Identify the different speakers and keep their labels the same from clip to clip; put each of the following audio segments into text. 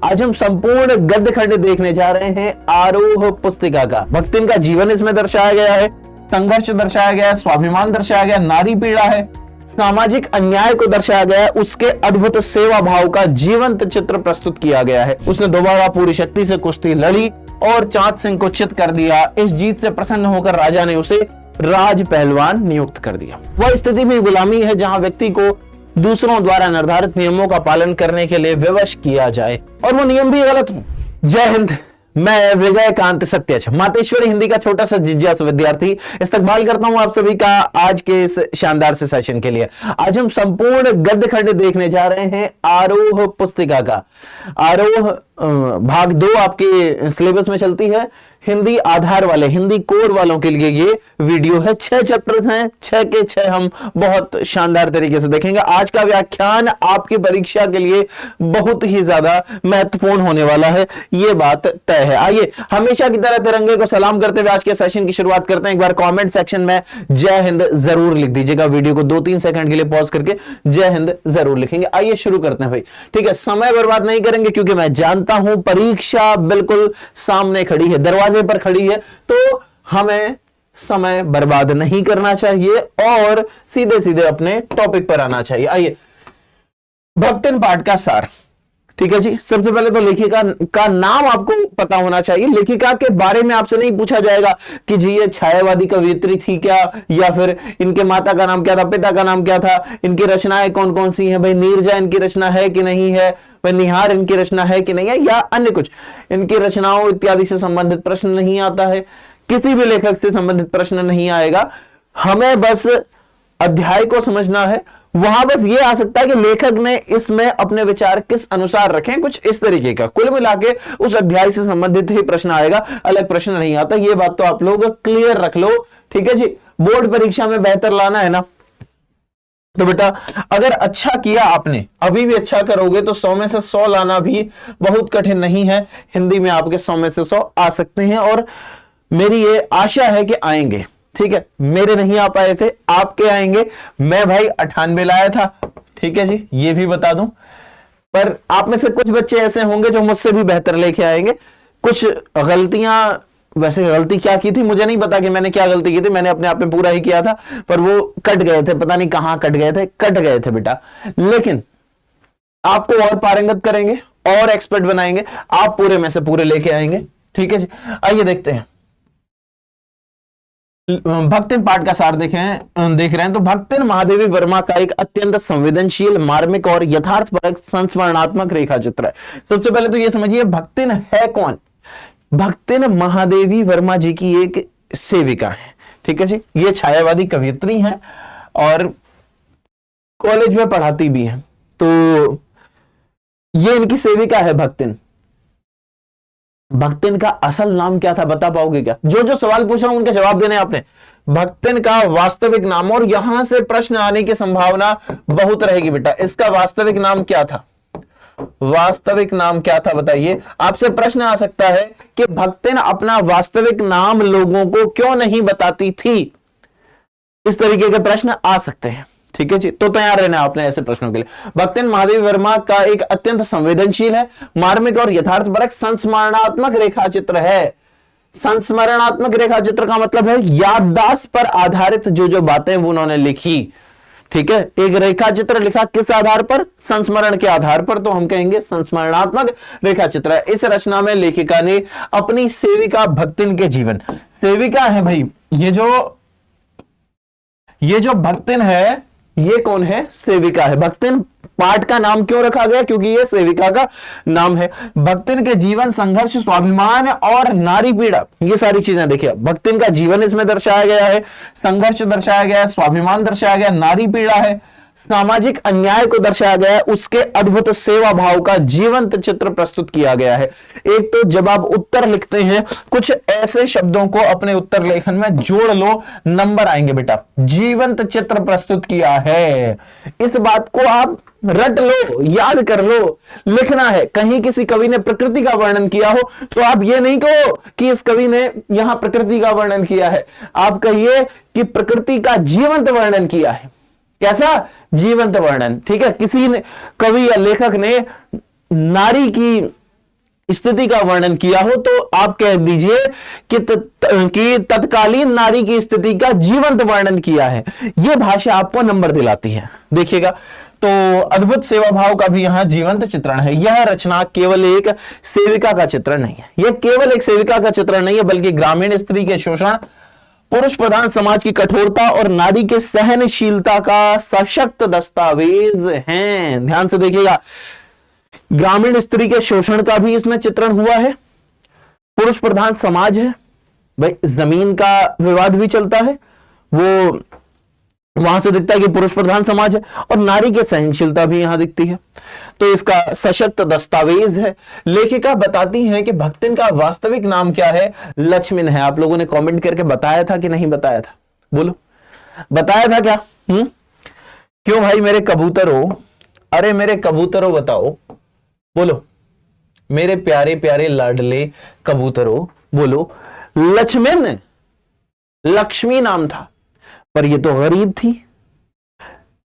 Speaker 1: आज हम संपूर्ण गद्य खंड देखने जा रहे हैं आरोह पुस्तिका का। भक्तिन का जीवन इसमें दर्शाया गया है, संघर्ष दर्शाया गया है, स्वाभिमान दर्शाया गया, नारी पीड़ा है, सामाजिक अन्याय को दर्शाया गया है, उसके अद्भुत सेवा भाव का जीवंत चित्र प्रस्तुत किया गया है। उसने दोबारा पूरी शक्ति से कुश्ती लड़ी और चाँद सिंह को चित कर दिया। इस जीत से प्रसन्न होकर राजा ने उसे राज पहलवान नियुक्त कर दिया। वह स्थिति में गुलामी है जहां व्यक्ति को दूसरों द्वारा निर्धारित नियमों का पालन करने के लिए विवश किया जाए और वो नियम भी गलत हो। जय हिंद, मैं विजयकांत सत्यच मातेश्वरी हिंदी का छोटा सा जिज्ञासु विद्यार्थी इस्तकबाल करता हूं आप सभी का आज के इस शानदार से सेशन के लिए। आज हम संपूर्ण गद्य खंड देखने जा रहे हैं आरोह पुस्तिका का। आरोह भाग 2 आपके सिलेबस में चलती है। हिंदी आधार वाले, हिंदी कोर वालों के लिए ये वीडियो है। 6 चैप्टर्स हैं, 6 के 6 हम बहुत शानदार तरीके से देखेंगे। आज का व्याख्यान आपकी परीक्षा के लिए बहुत ही ज्यादा महत्वपूर्ण होने वाला है, ये बात तय है। आइए हमेशा की तरह तिरंगे को सलाम करते हुए आज के सेशन की शुरुआत करते हैं। एक बार कमेंट सेक्शन में जय हिंद जरूर लिख दीजिएगा। वीडियो को 2-3 सेकंड के लिए पॉज करके जय हिंद जरूर लिखेंगे। आइए शुरू करते हैं भाई, ठीक है। समय बर्बाद नहीं करेंगे क्योंकि मैं जानता हूं परीक्षा बिल्कुल सामने खड़ी है, दरवाजे पर खड़ी है, तो हमें समय बर्बाद नहीं करना चाहिए और सीधे सीधे अपने टॉपिक पर आना चाहिए। आइए, भक्तिन पाठ का सार, ठीक है जी। सबसे पहले तो लेखिका का नाम आपको पता होना चाहिए। लेखिका के बारे में आपसे नहीं पूछा जाएगा कि जी ये छायावादी कवयित्री थी क्या, या फिर इनके माता का नाम क्या था, पिता का नाम क्या था, इनकी रचनाएं कौन कौन सी हैं, भाई नीरजा इनकी रचना है कि नहीं है, भाई निहार इनकी रचना है कि नहीं है, या अन्य कुछ इनकी रचनाओं इत्यादि से संबंधित प्रश्न नहीं आता है। किसी भी लेखक से संबंधित प्रश्न नहीं आएगा। हमें बस अध्याय को समझना है। वहां बस ये आ सकता है कि लेखक ने इसमें अपने विचार किस अनुसार रखे, कुछ इस तरीके का। कुल मिला के उस अध्याय से संबंधित ही प्रश्न आएगा, अलग प्रश्न नहीं आता। ये बात तो आप लोग क्लियर रख लो, ठीक है जी। बोर्ड परीक्षा में बेहतर लाना है ना, तो बेटा अगर अच्छा किया आपने, अभी भी अच्छा करोगे तो 100 में से 100 लाना भी बहुत कठिन नहीं है। हिंदी में आपके 100 में से 100 आ सकते हैं और मेरी ये आशा है कि आएंगे, ठीक है। मेरे नहीं आ पाए थे, आपके आएंगे। मैं भाई 98 लाया था, ठीक है जी, ये भी बता दूं। पर आप में से कुछ बच्चे ऐसे होंगे जो मुझसे भी बेहतर लेके आएंगे। कुछ गलतियां, वैसे गलती क्या की थी मुझे नहीं पता कि मैंने क्या गलती की थी, मैंने अपने आप में पूरा ही किया था, पर वो कट गए थे, पता नहीं कहां कट गए थे बेटा। लेकिन आपको और पारंगत करेंगे और एक्सपर्ट बनाएंगे, आप पूरे में से पूरे लेके आएंगे, ठीक है जी। आइए देखते हैं भक्तिन पाठ का सार देख रहे हैं। तो भक्तिन महादेवी वर्मा का एक अत्यंत संवेदनशील, मार्मिक और यथार्थपरक संस्मरणात्मक रेखा चित्र है। सबसे पहले तो ये समझिए भक्तिन है कौन। भक्तिन महादेवी वर्मा जी की एक सेविका है, ठीक है जी। ये छायावादी कवयित्री हैं और कॉलेज में पढ़ाती भी हैं, तो ये इनकी सेविका है भक्तिन। भक्तिन का असल नाम क्या था बता पाओगे क्या? जो सवाल पूछ रहा हूं उनके जवाब देने आपने। भक्तिन का वास्तविक नाम, और यहां से प्रश्न आने की संभावना बहुत रहेगी बेटा। इसका वास्तविक नाम क्या था? वास्तविक नाम क्या था बताइए। आपसे प्रश्न आ सकता है कि भक्तिन अपना वास्तविक नाम लोगों को क्यों नहीं बताती थी। इस तरीके के प्रश्न आ सकते हैं, ठीक है जी। तो तैयार रहना आपने ऐसे प्रश्नों के लिए। भक्तिन महादेवी वर्मा का एक अत्यंत संवेदनशील है, मार्मिक और यथार्थपरक संस्मरणात्मक रेखा चित्र है। संस्मरणात्मक रेखा चित्र का मतलब है याददाश्त पर आधारित जो बातें वो उन्होंने लिखी, ठीक है। एक रेखा चित्र लिखा किस आधार पर? संस्मरण के आधार पर, तो हम कहेंगे संस्मरणात्मक रेखा चित्र है। इस रचना में लेखिका ने अपनी सेविका भक्तिन के जीवन, सेविका है भाई, ये जो भक्तिन है ये कौन है? सेविका है। भक्तिन पाठ का नाम क्यों रखा गया? क्योंकि ये सेविका का नाम है। भक्तिन के जीवन, संघर्ष, स्वाभिमान और नारी पीड़ा, ये सारी चीजें देखिए। भक्तिन का जीवन इसमें दर्शाया गया है, संघर्ष दर्शाया गया है, स्वाभिमान दर्शाया गया, नारी पीड़ा है, सामाजिक अन्याय को दर्शाया गया है, उसके अद्भुत सेवा भाव का जीवंत चित्र प्रस्तुत किया गया है। एक तो जब आप उत्तर लिखते हैं, कुछ ऐसे शब्दों को अपने उत्तर लेखन में जोड़ लो, नंबर आएंगे बेटा। जीवंत चित्र प्रस्तुत किया है, इस बात को आप रट लो, याद कर लो। लिखना है, कहीं किसी कवि ने प्रकृति का वर्णन किया हो तो आप ये नहीं कहो कि इस कवि ने यहां प्रकृति का वर्णन किया है, आप कहिए कि प्रकृति का जीवंत वर्णन किया है। कैसा? जीवंत वर्णन, ठीक है। किसी ने, कवि या लेखक ने नारी की स्थिति का वर्णन किया हो तो आप कह दीजिए कि तत्कालीन नारी की स्थिति का जीवंत वर्णन किया है। यह भाषा आपको नंबर दिलाती है। देखिएगा, तो अद्भुत सेवा भाव का भी यहां जीवंत चित्रण है। यह रचना केवल एक सेविका का चित्रण नहीं है, यह केवल एक सेविका का चित्रण नहीं है, बल्कि ग्रामीण स्त्री के शोषण, पुरुष प्रधान समाज की कठोरता और नारी के सहनशीलता का सशक्त दस्तावेज है। ध्यान से देखिएगा, ग्रामीण स्त्री के शोषण का भी इसमें चित्रण हुआ है, पुरुष प्रधान समाज है, भाई जमीन का विवाद भी चलता है, वो वहां से दिखता है कि पुरुष प्रधान समाज है, और नारी की सहनशीलता भी यहां दिखती है। तो इसका सशक्त दस्तावेज है। लेखिका बताती हैं कि भक्तिन का वास्तविक नाम क्या है, लक्ष्मण है। आप लोगों ने कमेंट करके बताया था कि नहीं बताया था, बोलो, बताया था क्या? क्यों भाई मेरे कबूतरों, अरे मेरे कबूतरों बताओ, बोलो मेरे प्यारे प्यारे लाडले कबूतरों, बोलो। लक्ष्मण लक्ष्मी नाम था, पर ये तो गरीब थी।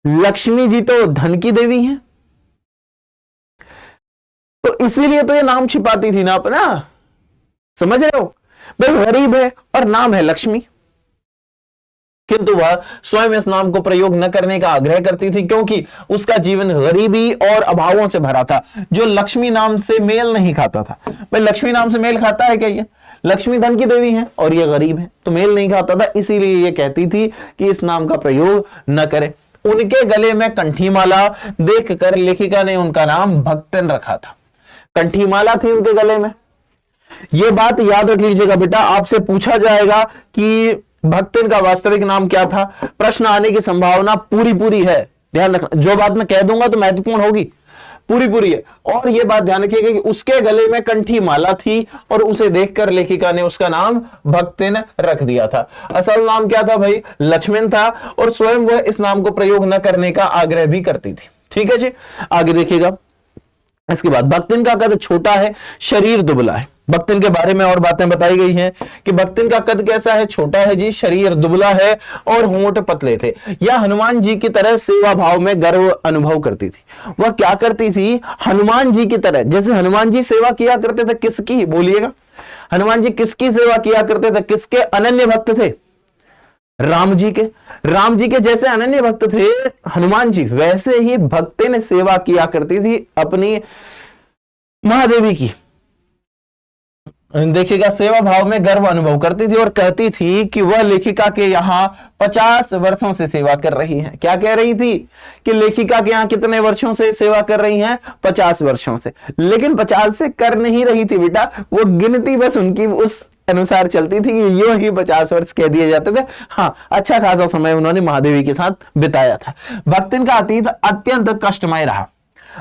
Speaker 1: लक्ष्मी जी तो धन की देवी हैं, तो इसीलिए तो ये नाम छिपाती थी ना अपना, समझ रहे हो? भाई गरीब है और नाम है लक्ष्मी, किंतु वह स्वयं इस नाम को प्रयोग न करने का आग्रह करती थी, क्योंकि उसका जीवन गरीबी और अभावों से भरा था, जो लक्ष्मी नाम से मेल नहीं खाता था। भाई लक्ष्मी नाम से मेल खाता है क्या? ये लक्ष्मी धन की देवी है और ये गरीब है, तो मेल नहीं खाता था, इसीलिए ये कहती थी कि इस नाम का प्रयोग न करें। उनके गले में कंठीमाला देखकर लेखिका ने उनका नाम भक्तिन रखा था। कंठीमाला थी उनके गले में। यह बात याद रख लीजिएगा बेटा, आपसे पूछा जाएगा कि भक्तिन का वास्तविक नाम क्या था, प्रश्न आने की संभावना पूरी है। ध्यान रखना, जो बात मैं कह दूंगा तो महत्वपूर्ण होगी, पूरी है। और यह बात ध्यान रखिएगा कि उसके गले में कंठी माला थी और उसे देखकर लेखिका ने उसका नाम भक्तिन रख दिया था। असल नाम क्या था भाई? लक्ष्मण था, और स्वयं वह इस नाम को प्रयोग न करने का आग्रह भी करती थी। ठीक है जी, आगे देखिएगा। इसके बाद भक्तिन का कद छोटा है, शरीर दुबला है। भक्तिन के बारे में और बातें बताई गई हैं कि भक्तिन का कद कैसा है? छोटा है जी, शरीर दुबला है और होंठ पतले थे। यह हनुमान जी की तरह सेवा भाव में गर्व अनुभव करती थी। वह क्या करती थी? हनुमान जी की तरह, जैसे हनुमान जी सेवा किया करते थे, किसकी बोलिएगा? हनुमान जी किसकी सेवा किया करते थे? किसके अनन्य भक्त थे? राम जी के। राम जी के जैसे अनन्य भक्त थे हनुमान जी, वैसे ही भक्तिन सेवा किया करती थी अपनी महादेवी की। देखिएगा, सेवा भाव में गर्व अनुभव करती थी और कहती थी कि वह लेखिका के यहां 50 वर्षों से सेवा कर रही है। क्या कह रही थी? कि लेखिका के यहां कितने वर्षों से सेवा कर रही हैं? 50 वर्षों से। लेकिन 50 से कर नहीं रही थी बेटा, वो गिनती बस उनकी उस अनुसार चलती थी कि यो ही 50 वर्ष कह दिए जाते थे। हाँ, अच्छा खासा समय उन्होंने महादेवी के साथ बिताया था। भक्तिन का अतीत अत्यंत कष्टमय रहा।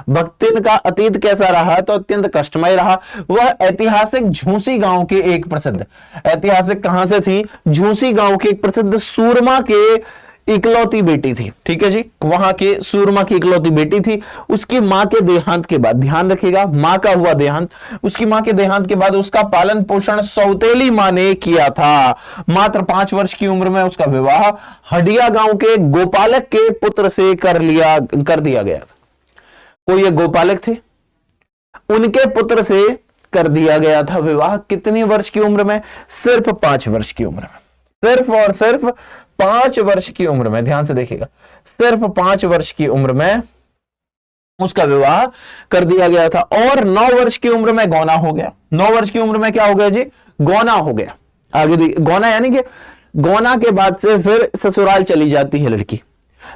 Speaker 1: भक्तिन का अतीत कैसा रहा? तो अत्यंत कष्टमय रहा। वह ऐतिहासिक झूसी गांव के एक प्रसिद्ध, ऐतिहासिक कहां से थी? झूसी गांव के एक प्रसिद्ध सूरमा के इकलौती बेटी थी। ठीक है जी, वहां के सूरमा की इकलौती बेटी थी। उसकी मां के देहांत के बाद, ध्यान रखिएगा, मां का हुआ देहांत, उसकी मां के देहांत के बाद उसका पालन पोषण सौतेली मां ने किया था। मात्र 5 वर्ष की उम्र में उसका विवाह हडिया गांव के गोपालक के पुत्र से कर दिया गया। कोई ये गोपालक थे, उनके पुत्र से कर दिया गया था विवाह। कितनी वर्ष की उम्र में? सिर्फ 5 वर्ष की उम्र में। सिर्फ और सिर्फ 5 वर्ष की उम्र में, ध्यान से देखिएगा, सिर्फ 5 वर्ष की उम्र में उसका विवाह कर दिया गया था। और 9 वर्ष की उम्र में गौना हो गया। 9 वर्ष की उम्र में क्या हो गया जी? गौना हो गया। आगे गौना यानी कि गौना के बाद से फिर ससुराल चली जाती है लड़की।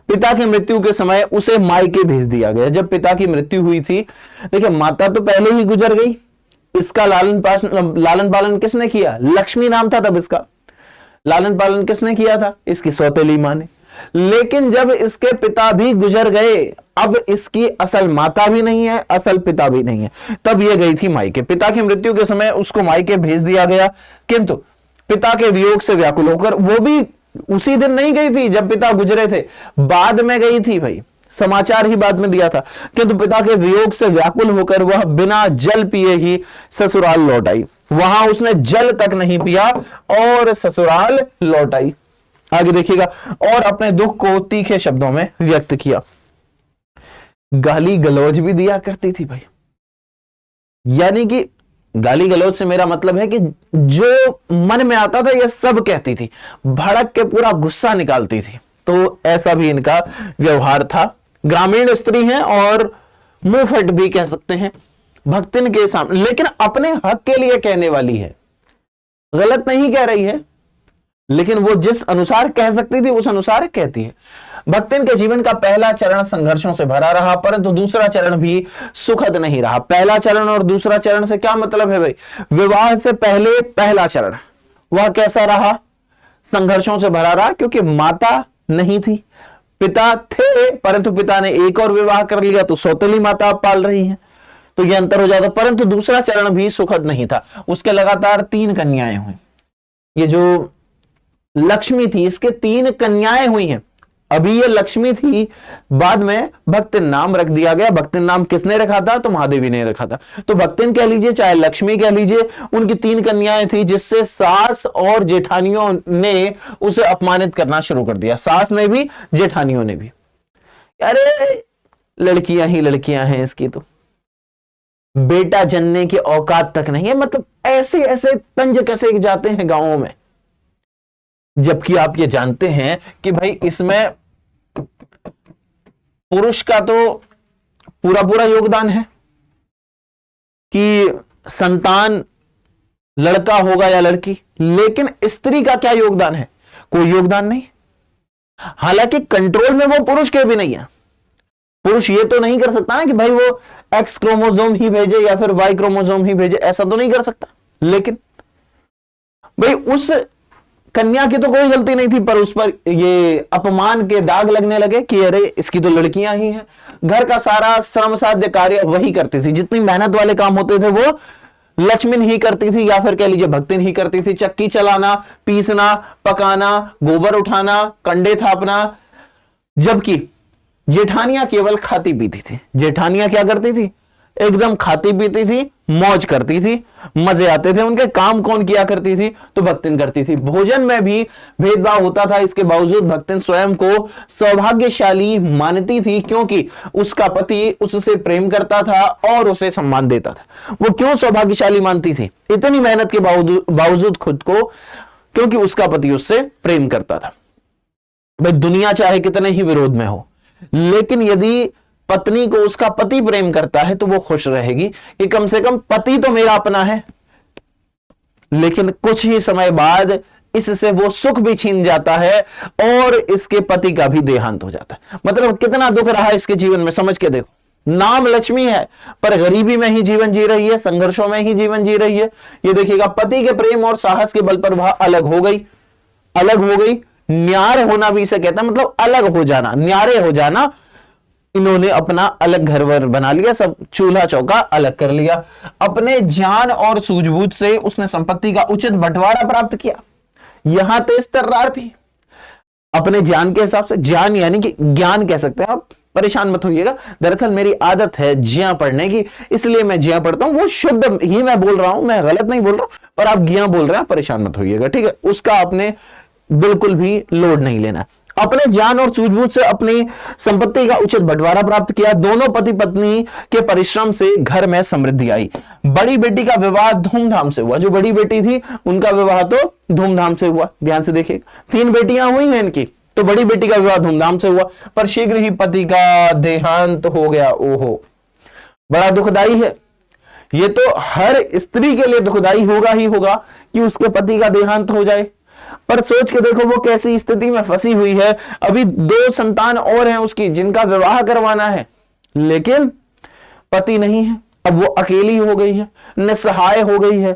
Speaker 1: पिता की मृत्यु के समय उसे मायके भेज दिया गया। जब पिता की मृत्यु हुई थी, देखिए माता तो पहले ही गुजर गई, इसका लालन पालन किसने किया? लक्ष्मी नाम था तब इसका। लालन पालन किसने किया था? इसकी सौतेली मां ने। लेकिन जब इसके पिता भी गुजर गए, अब इसकी असल माता भी नहीं है, असल पिता भी नहीं है, तब ये गई थी मायके। पिता की मृत्यु के समय उसको मायके भेज दिया गया, किंतु पिता के वियोग से व्याकुल होकर, वो भी उसी दिन नहीं गई थी जब पिता गुजरे थे, बाद में गई थी भाई, समाचार ही बाद में दिया था, किंतु पिता के वियोग से व्याकुल होकर वह बिना जल पिए ही ससुराल लौट आई। वहां उसने जल तक नहीं पिया और ससुराल लौट आई। आगे देखिएगा, और अपने दुख को तीखे शब्दों में व्यक्त किया। गाली गलौज भी दिया करती थी भाई, यानी कि गाली गलौज से मेरा मतलब है कि जो मन में आता था ये सब कहती थी, भड़क के पूरा गुस्सा निकालती थी। तो ऐसा भी इनका व्यवहार था। ग्रामीण स्त्री हैं और मुंहफट भी कह सकते हैं भक्तिन के सामने, लेकिन अपने हक के लिए कहने वाली है, गलत नहीं कह रही है, लेकिन वो जिस अनुसार कह सकती थी उस अनुसार कहती है। भक्तिन के जीवन का पहला चरण संघर्षों से भरा रहा, परंतु दूसरा चरण भी सुखद नहीं रहा। पहला चरण और दूसरा चरण से क्या मतलब है भाई? विवाह से पहले पहला चरण वह कैसा रहा? संघर्षों से भरा रहा, क्योंकि माता नहीं थी, पिता थे, परंतु पिता ने एक और विवाह कर लिया, तो सौतेली माता आप पाल रही हैं, तो यह अंतर हो जाता। परंतु दूसरा चरण भी सुखद नहीं था। उसके लगातार 3 कन्याएं हुई। ये जो लक्ष्मी थी इसके 3 कन्याएं हुई हैं। अभी ये लक्ष्मी थी, बाद में भक्तिन नाम रख दिया गया। भक्तिन नाम किसने रखा था? तो महादेवी ने रखा था। तो भक्तिन कह लीजिए चाहे लक्ष्मी कह लीजिए, उनकी 3 कन्याएं थी, जिससे सास और जेठानियों ने उसे अपमानित करना शुरू कर दिया। सास ने भी, जेठानियों ने भी। अरे लड़कियां ही लड़कियां हैं, इसकी तो बेटा जनने की औकात तक नहीं है। मतलब ऐसे ऐसे तंज कसे जाते हैं गांवों में, जबकि आप ये जानते हैं कि भाई इसमें पुरुष का तो पूरा पूरा योगदान है कि संतान लड़का होगा या लड़की, लेकिन स्त्री का क्या योगदान है? कोई योगदान नहीं। हालांकि कंट्रोल में वो पुरुष के भी नहीं है। पुरुष ये तो नहीं कर सकता ना कि भाई वो एक्स क्रोमोसोम ही भेजे या फिर वाई क्रोमोसोम ही भेजे, ऐसा तो नहीं कर सकता। लेकिन भाई उस कन्या की तो कोई गलती नहीं थी, पर उस पर ये अपमान के दाग लगने लगे कि अरे इसकी तो लड़कियां ही हैं। घर का सारा श्रम साध्य कार्य वही करती थी, जितनी मेहनत वाले काम होते थे वो लक्ष्मी ही करती थी, या फिर कह लीजिए भक्तिन ही करती थी। चक्की चलाना, पीसना, पकाना, गोबर उठाना, कंडे थापना। जबकि जेठानियां केवल खाती पीती थी। जेठानियां क्या करती थी? एकदम खाती पीती थी, मौज करती थी, मजे आते थे उनके। काम कौन किया करती थी? तो भक्तिन करती थी। भोजन में भी भेदभाव होता था, इसके बावजूद भक्तिन स्वयं को सौभाग्यशाली मानती थी, क्योंकि उसका पति उससे प्रेम करता था और उसे सम्मान देता था। वो क्यों सौभाग्यशाली मानती थी इतनी मेहनत के बावजूद खुद को? क्योंकि उसका पति उससे प्रेम करता था। भाई दुनिया चाहे कितने ही विरोध में हो, लेकिन यदि पत्नी को उसका पति प्रेम करता है तो वो खुश रहेगी कि कम से कम पति तो मेरा अपना है। लेकिन कुछ ही समय बाद इससे वो सुख भी छीन जाता है और इसके पति का भी देहांत हो जाता है। मतलब कितना दुख रहा है इसके जीवन में, समझ के देखो। नाम लक्ष्मी है, पर गरीबी में ही जीवन जी रही है, संघर्षों में ही जीवन जी रही है। ये देखिएगा, पति के प्रेम और साहस के बल पर वह अलग हो गई। अलग हो गई, न्यार होना भी इसे कहता है, मतलब अलग हो जाना, न्यारे हो जाना। इन्होंने अपना अलग घर वर बना लिया, सब चूल्हा चौका अलग कर लिया। अपने ज्ञान और सूझबूझ से उसने संपत्ति का उचित बंटवारा प्राप्त किया। यहां तेज तर्रार थी अपने ज्ञान के हिसाब से। ज्ञान यानी कि ज्ञान कह सकते हैं आप, परेशान मत होइएगा। दरअसल मेरी आदत है ज्ञा पढ़ने की, इसलिए मैं ज्ञा पढ़ता हूं। वो शुद्ध ही मैं बोल रहा हूं, मैं गलत नहीं बोल रहा हूं, पर आप ज्ञा बोल रहे हैं, परेशान मत होइएगा, ठीक है? उसका आपने बिल्कुल भी लोड नहीं लेना। अपने ज्ञान और सूझबूझ से अपनी संपत्ति का उचित बंटवारा प्राप्त किया। दोनों पति पत्नी के परिश्रम से घर में समृद्धि आई। बड़ी बेटी का विवाह धूमधाम से हुआ। जो बड़ी बेटी थी उनका विवाह तो धूमधाम से हुआ। ध्यान से देखिए, 3 बेटियां हुई हैं इनकी, तो बड़ी बेटी का विवाह धूमधाम से हुआ, पर शीघ्र ही पति का देहांत हो गया। ओहो, बड़ा दुखदाई है ये तो। हर स्त्री के लिए दुखदाई होगा ही होगा कि उसके पति का देहांत हो जाए। पर सोच के देखो वो कैसी स्थिति में फंसी हुई है। अभी 2 संतान और हैं उसकी जिनका विवाह करवाना है, लेकिन पति नहीं है। अब वो अकेली हो गई है, निस्सहाय हो गई है।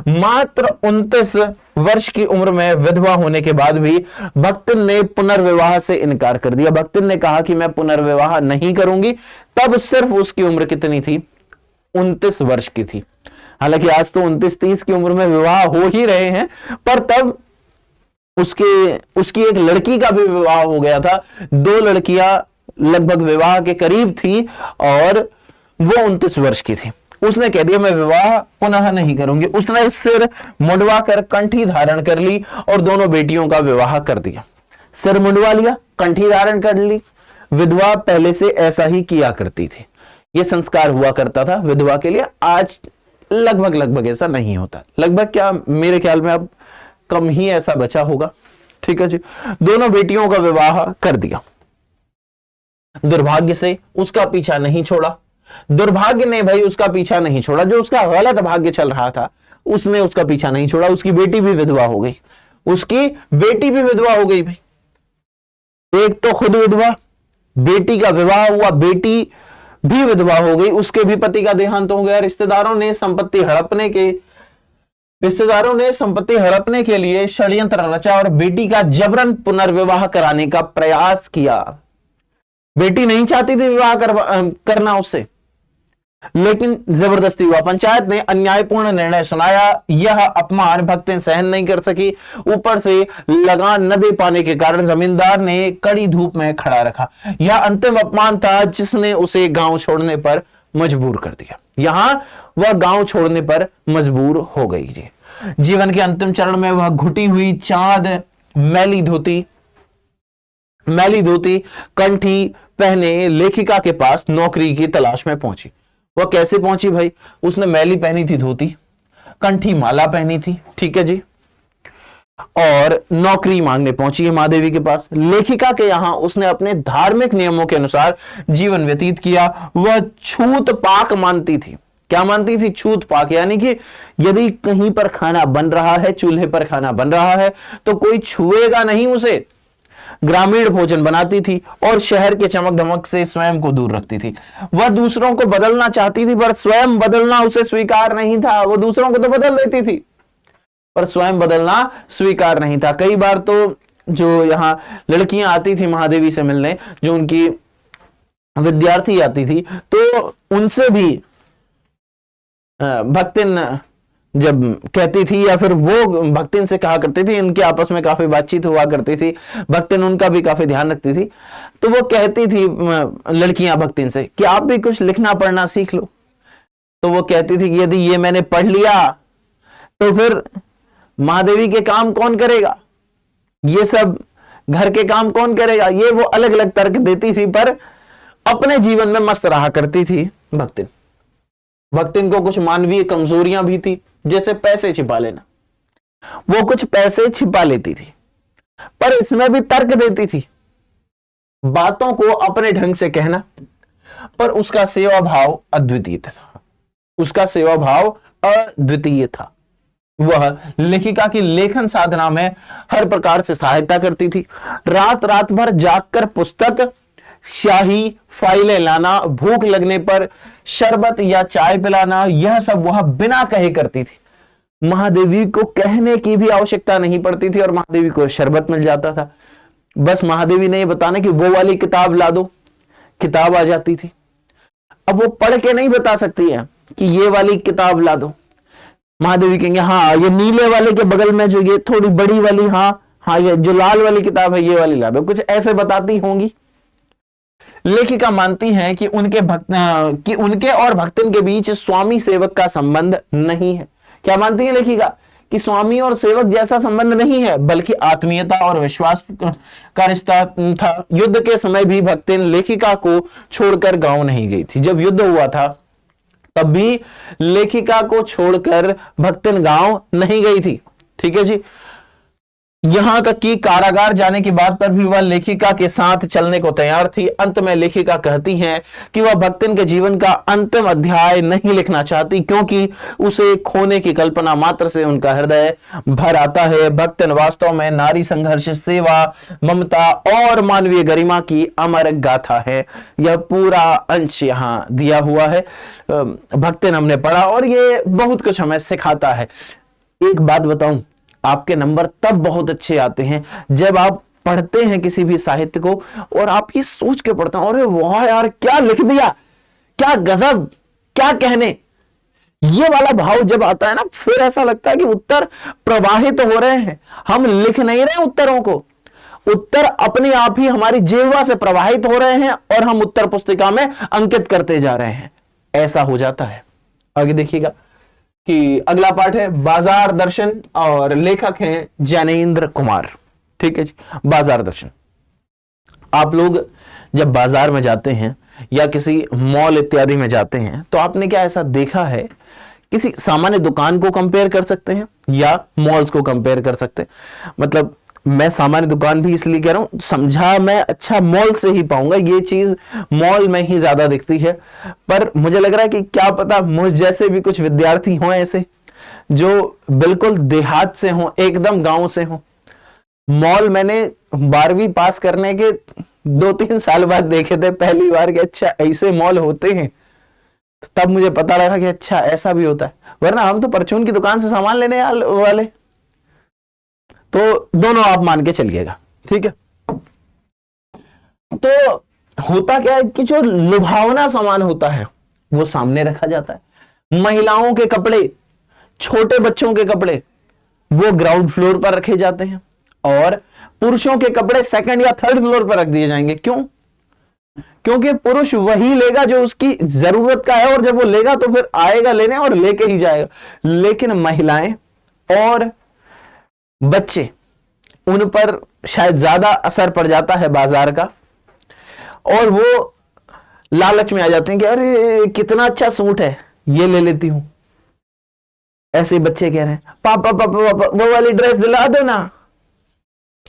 Speaker 1: मात्र 29 वर्ष की उम्र में विधवा होने के बाद भी भक्तिन ने पुनर्विवाह से इनकार कर दिया। भक्तिन ने कहा कि मैं पुनर्विवाह नहीं करूंगी। तब सिर्फ उसकी उम्र कितनी थी? 29 वर्ष की थी। हालांकि आज तो 29-30 की उम्र में विवाह हो ही रहे हैं, पर तब उसकी एक लड़की का भी विवाह हो गया था। 2 लड़कियां लगभग विवाह के करीब थी और वो 29 वर्ष की थी। उसने कह दिया मैं विवाह पुनः नहीं करूंगी। उसने सिर मुंडवा कर कंठी धारण कर ली और दोनों बेटियों का विवाह कर दिया। सिर मुंडवा लिया, कंठी धारण कर ली। विधवा पहले से ऐसा ही किया करती थी, यह संस्कार हुआ करता था विधवा के लिए। आज लगभग लगभग ऐसा नहीं होता, लगभग क्या, मेरे ख्याल में अब कम ही ऐसा बचा होगा। ठीक है जी। दोनों बेटियों का विवाह कर दिया। दुर्भाग्य से उसका पीछा नहीं छोड़ा, दुर्भाग्य ने भाई उसका पीछा नहीं छोड़ा, जो उसका गलत भाग्य चल रहा था उसने उसका पीछा नहीं छोड़ा। उसकी बेटी भी विधवा हो गई, उसकी बेटी भी विधवा हो गई भाई। एक तो खुद विधवा, बेटी का विवाह हुआ, बेटी भी विधवा हो गई, उसके भी पति का देहांत हो गया। रिश्तेदारों ने संपत्ति हड़पने के लिए षड्यंत्र रचा और बेटी का जबरन पुनर्विवाह कराने का प्रयास किया। बेटी नहीं चाहती थी विवाह करना उससे, लेकिन जबरदस्ती हुआ। पंचायत ने अन्यायपूर्ण निर्णय सुनाया। यह अपमान भक्तिन सहन नहीं कर सकी, ऊपर से लगान न दे पाने के कारण जमींदार ने कड़ी धूप में खड़ा रखा। यह अंतिम अपमान था जिसने उसे गांव छोड़ने पर मजबूर कर दिया। यहां वह गांव छोड़ने पर मजबूर हो गई। जीवन के अंतिम चरण में वह घुटी हुई चांद मैली धोती कंठी पहने लेखिका के पास नौकरी की तलाश में पहुंची। वह कैसे पहुंची भाई? उसने मैली पहनी थी धोती, कंठी माला पहनी थी, ठीक है जी, और नौकरी मांगने पहुंची है महादेवी के पास। लेखिका के यहां उसने अपने धार्मिक नियमों के अनुसार जीवन व्यतीत किया। वह छूत पाक मानती थी। क्या मानती थी? छूत पाक, यानी कि यदि कहीं पर खाना बन रहा है, चूल्हे पर खाना बन रहा है, तो कोई छुएगा नहीं उसे। ग्रामीण भोजन बनाती थी और शहर के चमक धमक से स्वयं को दूर रखती थी। वह दूसरों को बदलना चाहती थी, पर स्वयं बदलना उसे स्वीकार नहीं था। वो दूसरों को तो बदल देती थी, पर स्वयं बदलना स्वीकार नहीं था। कई बार तो जो यहां लड़कियां आती थी महादेवी से मिलने, जो उनकी विद्यार्थी आती थी, तो उनसे भी भक्तिन जब कहती थी, या फिर वो भक्तिन से कहा करती थी, इनके आपस में काफी बातचीत हुआ करती थी, भक्तिन उनका भी काफी ध्यान रखती थी, तो वो कहती थी लड़कियां भक्तिन से कि आप भी कुछ लिखना पढ़ना सीख लो। तो वो कहती थी कि यदि ये मैंने पढ़ लिया तो फिर महादेवी के काम कौन करेगा, ये सब घर के काम कौन करेगा। ये वो अलग अलग तर्क देती थी, पर अपने जीवन में मस्त रहा करती थी भक्तिन को कुछ मानवीय कमजोरियां भी थी, जैसे पैसे छिपा लेना। वो कुछ पैसे छिपा लेती थी, पर इसमें भी तर्क देती थी, बातों को अपने ढंग से कहना, पर उसका सेवा भाव अद्वितीय था। वह लेखिका की लेखन साधना में हर प्रकार से सहायता करती थी। रात रात भर जागकर पुस्तक, शाही फाइलें लाना, भूख लगने पर शरबत या चाय पिलाना, यह सब वह बिना कहे करती थी। महादेवी को कहने की भी आवश्यकता नहीं पड़ती थी और महादेवी को शरबत मिल जाता था। बस महादेवी ने यह बताना कि वो वाली किताब ला दो, किताब आ जाती थी। अब वो पढ़ के नहीं बता सकती है कि ये वाली किताब ला दो। महादेवी कहेंगे हाँ ये नीले वाले के बगल में जो ये थोड़ी बड़ी वाली, हाँ ये जो लाल वाली किताब है ये वाली ला दो, कुछ ऐसे बताती होंगी। लेखिका मानती हैं कि उनके और भक्तिन के बीच स्वामी सेवक का संबंध नहीं है। क्या मानती है लेखिका? कि स्वामी और सेवक जैसा संबंध नहीं है, बल्कि आत्मीयता और विश्वास का रिश्ता था। युद्ध के समय भी भक्तिन लेखिका को छोड़कर गांव नहीं गई थी। जब युद्ध हुआ था तब भी लेखिका को छोड़कर भक्तिन गांव नहीं गई थी, ठीक है जी। यहां तक कि कारागार जाने की बात पर भी वह लेखिका के साथ चलने को तैयार थी। अंत में लेखिका कहती हैं कि वह भक्तिन के जीवन का अंतिम अध्याय नहीं लिखना चाहती, क्योंकि उसे खोने की कल्पना मात्र से उनका हृदय भर आता है। भक्तिन वास्तव में नारी संघर्ष, सेवा, ममता और मानवीय गरिमा की अमर गाथा है। यह पूरा अंश यहाँ दिया हुआ है। भक्तिन हमने पढ़ा और ये बहुत कुछ हमें सिखाता है। एक बात बताऊं, आपके नंबर तब बहुत अच्छे आते हैं जब आप पढ़ते हैं किसी भी साहित्य को और आप ये सोच के पढ़ते हैं, अरे वाह यार क्या लिख दिया, क्या गजब, क्या कहने। ये वाला भाव जब आता है ना, फिर ऐसा लगता है कि उत्तर प्रवाहित हो रहे हैं। हम लिख नहीं रहे उत्तरों को, उत्तर अपने आप ही हमारी जिह्वा से प्रवाहित हो रहे हैं और हम उत्तर पुस्तिका में अंकित करते जा रहे हैं। ऐसा हो जाता है। आगे देखिएगा कि अगला पाठ है बाजार दर्शन और लेखक हैं ज्ञानेंद्र कुमार, ठीक है जी। बाजार दर्शन। आप लोग जब बाजार में जाते हैं या किसी मॉल इत्यादि में जाते हैं तो आपने क्या ऐसा देखा है किसी सामान्य दुकान को कंपेयर कर सकते हैं या मॉल्स को कंपेयर कर सकते हैं। मतलब मैं सामान्य दुकान भी इसलिए कह रहा हूं, समझा मैं अच्छा मॉल से ही पाऊंगा, ये चीज मॉल में ही ज्यादा दिखती है। पर मुझे लग रहा है कि क्या पता मुझ जैसे भी कुछ विद्यार्थी हों ऐसे जो बिल्कुल देहात से हों, एकदम गांव से हों। मॉल मैंने 12वीं पास करने के 2-3 साल बाद देखे थे पहली बार कि अच्छा ऐसे मॉल होते हैं, तब मुझे पता लगा कि अच्छा ऐसा भी होता है, वरना हम तो परचून की दुकान से सामान लेने वाले। तो दोनों आप मान के चलिएगा, ठीक है। तो होता क्या है कि जो लुभावना सामान होता है वो सामने रखा जाता है। महिलाओं के कपड़े, छोटे बच्चों के कपड़े वो ग्राउंड फ्लोर पर रखे जाते हैं और पुरुषों के कपड़े सेकंड या थर्ड फ्लोर पर रख दिए जाएंगे। क्यों? क्योंकि पुरुष वही लेगा जो उसकी जरूरत का है, और जब वो लेगा तो फिर आएगा लेने और लेके ही जाएगा। लेकिन महिलाएं और बच्चे, उन पर शायद ज्यादा असर पड़ जाता है बाजार का, और वो लालच में आ जाते हैं कि अरे कितना अच्छा सूट है, ये ले लेती हूं। ऐसे बच्चे कह रहे हैं पापा पापा पापा वो वाली ड्रेस दिला दो ना।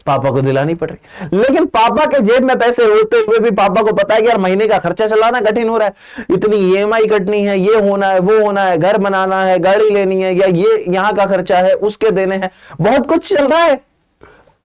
Speaker 1: पापा को दिलानी पड़ रही, लेकिन पापा के जेब में पैसे होते हुए भी पापा को पता है कि यार महीने का खर्चा चलाना कठिन हो रहा है, इतनी ईएमआई कटनी है, ये होना है, वो होना है, घर बनाना है, गाड़ी लेनी है, या ये यहाँ का खर्चा है, उसके देने हैं, बहुत कुछ चल रहा है।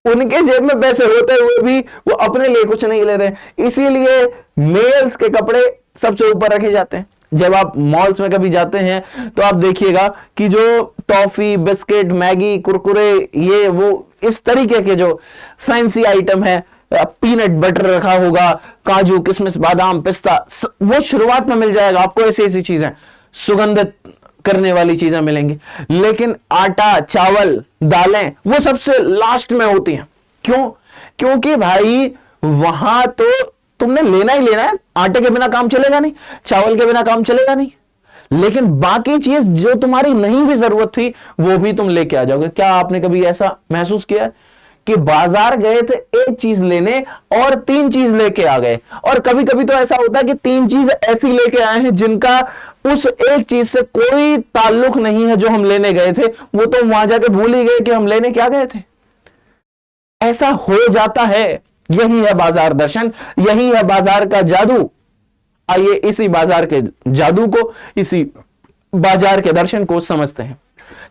Speaker 1: उनके जेब में पैसे होते हुए भी वो अपने लिए कुछ नहीं ले रहे। इसीलिए मेल्स के कपड़े सबसे ऊपर रखे जाते हैं। जब आप मॉल्स में कभी जाते हैं तो आप देखिएगा कि जो टॉफी, बिस्किट, मैगी, कुरकुरे, ये वो इस तरीके के जो फैंसी आइटम है, पीनट बटर रखा होगा, काजू, किशमिश, बादाम, पिस्ता, वो शुरुआत में मिल जाएगा आपको। ऐसी ऐसी चीजें, सुगंधित करने वाली चीजें मिलेंगी। लेकिन आटा, चावल, दालें वो सबसे लास्ट में होती हैं। क्यों? क्योंकि भाई वहां तो तुमने लेना ही लेना है, आटे के बिना काम चलेगा नहीं, चावल के बिना काम चलेगा नहीं, लेकिन बाकी चीज जो तुम्हारी नहीं भी जरूरत थी वो भी तुम लेके आ जाओगे। क्या आपने कभी ऐसा महसूस किया कि बाजार गए थे एक चीज लेने और 3 चीज लेके आ गए? और कभी कभी तो ऐसा होता है कि 3 चीज ऐसी लेके आए हैं जिनका उस एक चीज से कोई ताल्लुक नहीं है जो हम लेने गए थे, वो तो वहां जाके भूल ही गए कि हम लेने क्या गए थे। ऐसा हो जाता है। यही है बाजार दर्शन, यही है बाजार का जादू। आइए इसी बाजार के जादू को, इसी बाजार के दर्शन को समझते हैं